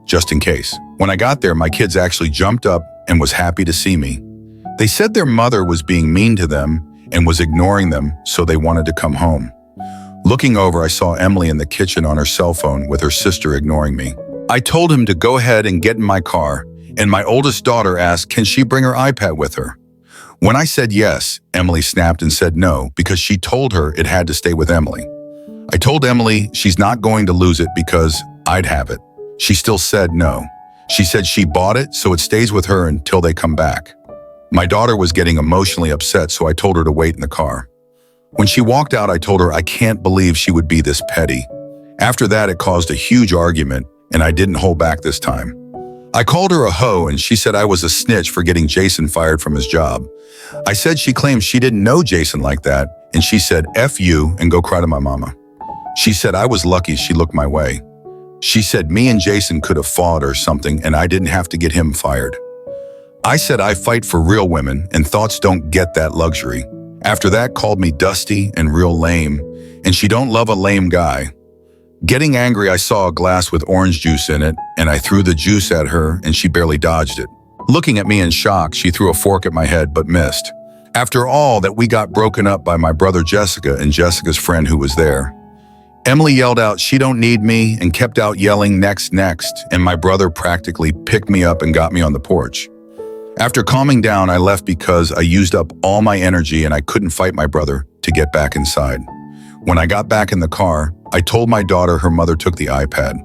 just in case. When I got there, my kids actually jumped up and was happy to see me. They said their mother was being mean to them and was ignoring them, so they wanted to come home. Looking over, I saw Emily in the kitchen on her cell phone with her sister ignoring me. I told him to go ahead and get in my car, and my oldest daughter asked, can she bring her iPad with her? When I said yes, Emily snapped and said no because she told her it had to stay with Emily. I told Emily she's not going to lose it because I'd have it. She still said no. She said she bought it, so it stays with her until they come back. My daughter was getting emotionally upset, so I told her to wait in the car. When she walked out, I told her I can't believe she would be this petty. After that, it caused a huge argument, and I didn't hold back this time. I called her a hoe and she said I was a snitch for getting Jason fired from his job. I said she claimed she didn't know Jason like that, and she said, F you and go cry to my mama. She said I was lucky she looked my way. She said me and Jason could have fought or something and I didn't have to get him fired. I said I fight for real women and thoughts don't get that luxury. After that, called me dusty and real lame, and she don't love a lame guy. Getting angry, I saw a glass with orange juice in it, and I threw the juice at her, and she barely dodged it. Looking at me in shock, she threw a fork at my head, but missed. After all that, we got broken up by my brother Jessica and Jessica's friend who was there. Emily yelled out, "She don't need me," and kept out yelling, "Next, next," and my brother practically picked me up and got me on the porch. After calming down, I left because I used up all my energy and I couldn't fight my brother to get back inside. When I got back in the car, I told my daughter her mother took the iPad.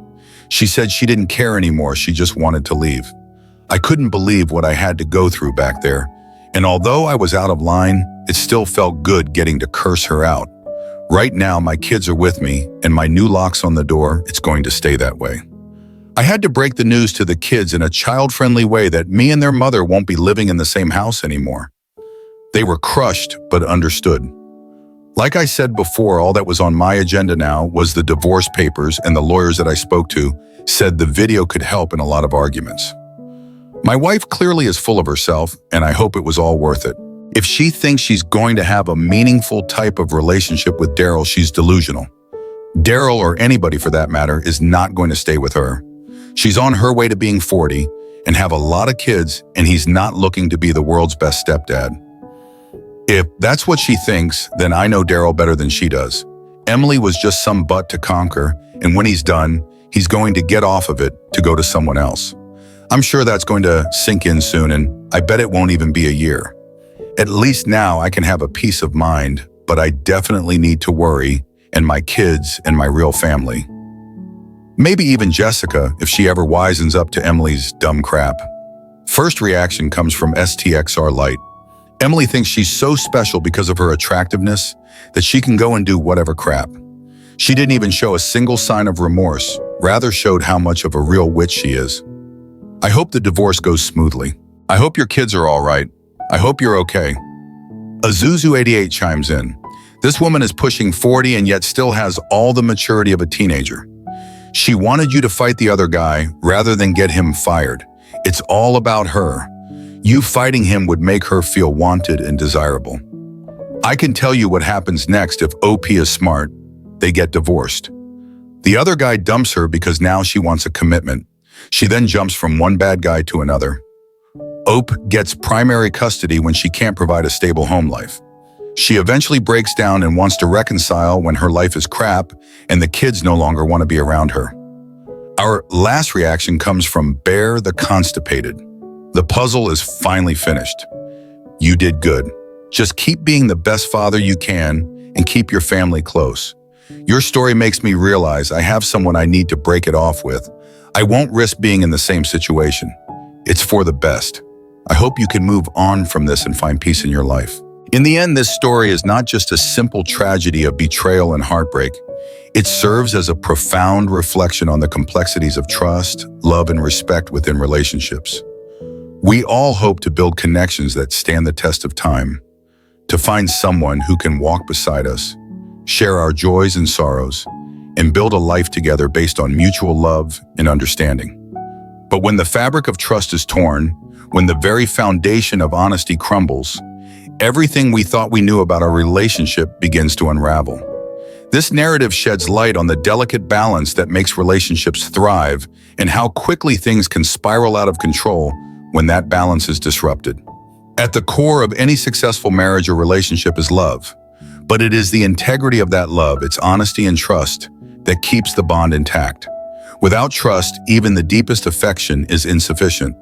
She said she didn't care anymore, she just wanted to leave. I couldn't believe what I had to go through back there, and although I was out of line, it still felt good getting to curse her out. Right now, my kids are with me, and my new lock's on the door. It's going to stay that way. I had to break the news to the kids in a child-friendly way that me and their mother won't be living in the same house anymore. They were crushed, but understood. Like I said before, all that was on my agenda now was the divorce papers, and the lawyers that I spoke to said the video could help in a lot of arguments. My wife clearly is full of herself, and I hope it was all worth it. If she thinks she's going to have a meaningful type of relationship with Daryl, she's delusional. Daryl, or anybody for that matter, is not going to stay with her. She's on her way to being 40 and have a lot of kids, and he's not looking to be the world's best stepdad. If that's what she thinks, then I know Daryl better than she does. Emily was just some butt to conquer, and when he's done, he's going to get off of it to go to someone else. I'm sure that's going to sink in soon, and I bet it won't even be a year. At least now I can have a peace of mind, but I definitely need to worry, and my kids and my real family. Maybe even Jessica, if she ever wisens up to Emily's dumb crap. First reaction comes from STXR Light. Emily thinks she's so special because of her attractiveness that she can go and do whatever crap. She didn't even show a single sign of remorse, rather showed how much of a real witch she is. I hope the divorce goes smoothly. I hope your kids are all right. I hope you're okay. Azuzu88 chimes in. This woman is pushing 40 and yet still has all the maturity of a teenager. She wanted you to fight the other guy rather than get him fired. It's all about her. You fighting him would make her feel wanted and desirable. I can tell you what happens next if OP is smart. They get divorced. The other guy dumps her because now she wants a commitment. She then jumps from one bad guy to another. OP gets primary custody when she can't provide a stable home life. She eventually breaks down and wants to reconcile when her life is crap and the kids no longer want to be around her. Our last reaction comes from Bear the Constipated. The puzzle is finally finished. You did good. Just keep being the best father you can and keep your family close. Your story makes me realize I have someone I need to break it off with. I won't risk being in the same situation. It's for the best. I hope you can move on from this and find peace in your life. In the end, this story is not just a simple tragedy of betrayal and heartbreak. It serves as a profound reflection on the complexities of trust, love, and respect within relationships. We all hope to build connections that stand the test of time, to find someone who can walk beside us, share our joys and sorrows, and build a life together based on mutual love and understanding. But when the fabric of trust is torn, when the very foundation of honesty crumbles, everything we thought we knew about our relationship begins to unravel. This narrative sheds light on the delicate balance that makes relationships thrive and how quickly things can spiral out of control when that balance is disrupted. At the core of any successful marriage or relationship is love, but it is the integrity of that love, its honesty and trust, that keeps the bond intact. Without trust, even the deepest affection is insufficient.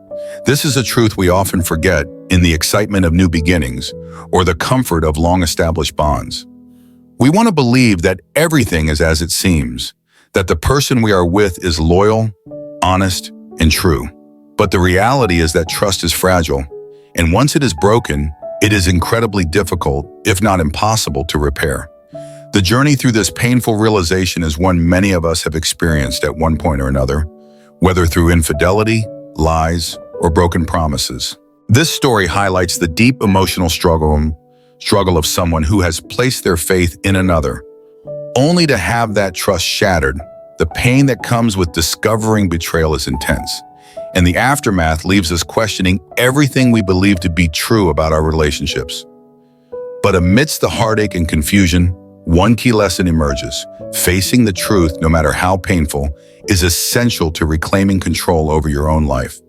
This is a truth we often forget in the excitement of new beginnings or the comfort of long-established bonds. We want to believe that everything is as it seems, that the person we are with is loyal, honest, and true. But the reality is that trust is fragile, and once it is broken, it is incredibly difficult, if not impossible, to repair. The journey through this painful realization is one many of us have experienced at one point or another, whether through infidelity, lies, or broken promises. This story highlights the deep emotional struggle of someone who has placed their faith in another, only to have that trust shattered. The pain that comes with discovering betrayal is intense, and the aftermath leaves us questioning everything we believe to be true about our relationships. But amidst the heartache and confusion, one key lesson emerges. Facing the truth, no matter how painful, is essential to reclaiming control over your own life.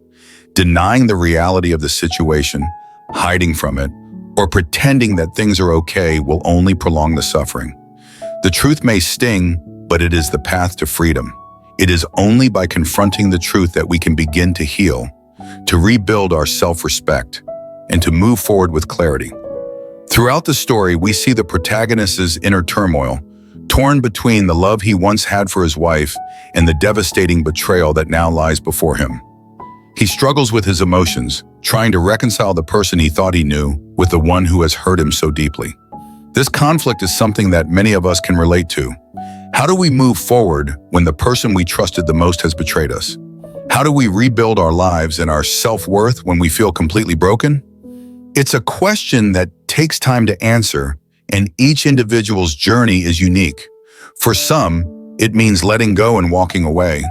Denying the reality of the situation, hiding from it, or pretending that things are okay will only prolong the suffering. The truth may sting, but it is the path to freedom. It is only by confronting the truth that we can begin to heal, to rebuild our self-respect, and to move forward with clarity. Throughout the story, we see the protagonist's inner turmoil, torn between the love he once had for his wife and the devastating betrayal that now lies before him. He struggles with his emotions, trying to reconcile the person he thought he knew with the one who has hurt him so deeply. This conflict is something that many of us can relate to. How do we move forward when the person we trusted the most has betrayed us? How do we rebuild our lives and our self-worth when we feel completely broken? It's a question that takes time to answer, and each individual's journey is unique. For some, it means letting go and walking away.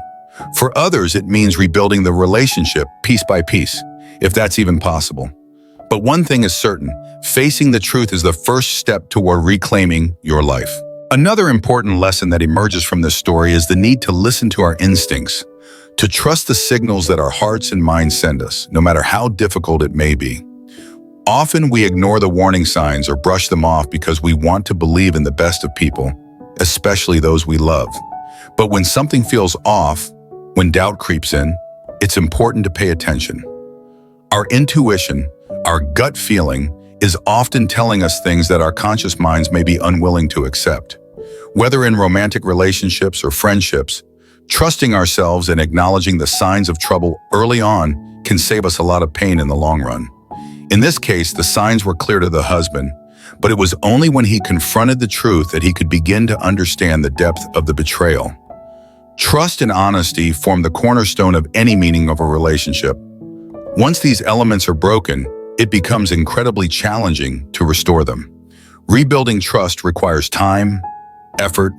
For others, it means rebuilding the relationship piece by piece, if that's even possible. But one thing is certain, facing the truth is the first step toward reclaiming your life. Another important lesson that emerges from this story is the need to listen to our instincts, to trust the signals that our hearts and minds send us, no matter how difficult it may be. Often we ignore the warning signs or brush them off because we want to believe in the best of people, especially those we love. But when something feels off, when doubt creeps in, it's important to pay attention. Our intuition, our gut feeling, is often telling us things that our conscious minds may be unwilling to accept. Whether in romantic relationships or friendships, trusting ourselves and acknowledging the signs of trouble early on can save us a lot of pain in the long run. In this case, the signs were clear to the husband, but it was only when he confronted the truth that he could begin to understand the depth of the betrayal. Trust and honesty form the cornerstone of any meaning of a relationship. Once these elements are broken, it becomes incredibly challenging to restore them. Rebuilding trust requires time, effort,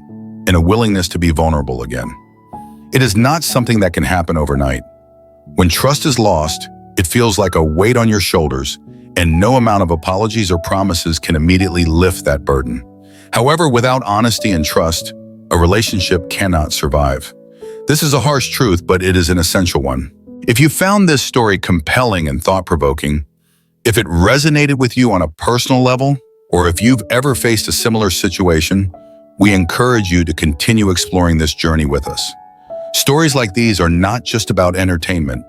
and a willingness to be vulnerable again. It is not something that can happen overnight. When trust is lost, it feels like a weight on your shoulders, and no amount of apologies or promises can immediately lift that burden. However, without honesty and trust, a relationship cannot survive. This is a harsh truth, but it is an essential one. If you found this story compelling and thought-provoking, if it resonated with you on a personal level, or if you've ever faced a similar situation, we encourage you to continue exploring this journey with us. Stories like these are not just about entertainment.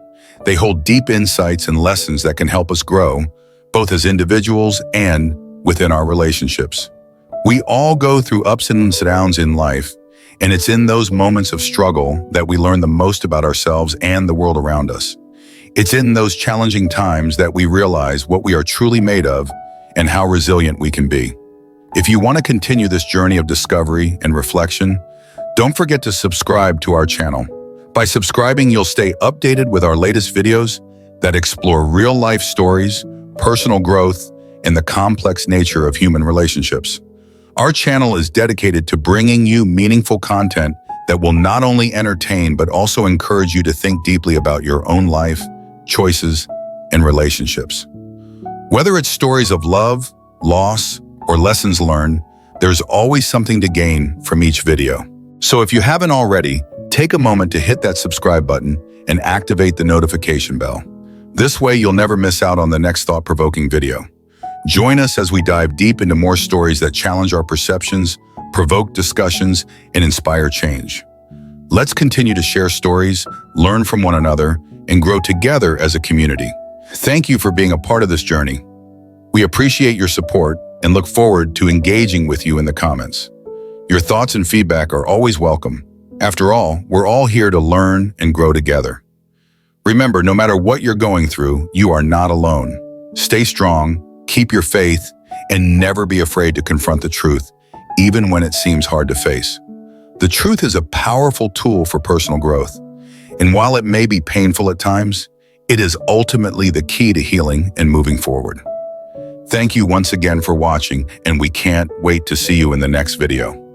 They hold deep insights and lessons that can help us grow, both as individuals and within our relationships. We all go through ups and downs in life, and it's in those moments of struggle that we learn the most about ourselves and the world around us. It's in those challenging times that we realize what we are truly made of and how resilient we can be. If you want to continue this journey of discovery and reflection, don't forget to subscribe to our channel. By subscribing, you'll stay updated with our latest videos that explore real-life stories, personal growth, and the complex nature of human relationships. Our channel is dedicated to bringing you meaningful content that will not only entertain but also encourage you to think deeply about your own life, choices, and relationships. Whether it's stories of love, loss, or lessons learned, there's always something to gain from each video. So if you haven't already, take a moment to hit that subscribe button and activate the notification bell. This way you'll never miss out on the next thought-provoking video. Join us as we dive deep into more stories that challenge our perceptions, provoke discussions, and inspire change. Let's continue to share stories, learn from one another, and grow together as a community. Thank you for being a part of this journey. We appreciate your support and look forward to engaging with you in the comments. Your thoughts and feedback are always welcome. After all, we're all here to learn and grow together. Remember, no matter what you're going through, you are not alone. Stay strong, keep your faith, and never be afraid to confront the truth, even when it seems hard to face. The truth is a powerful tool for personal growth, and while it may be painful at times, it is ultimately the key to healing and moving forward. Thank you once again for watching, and we can't wait to see you in the next video.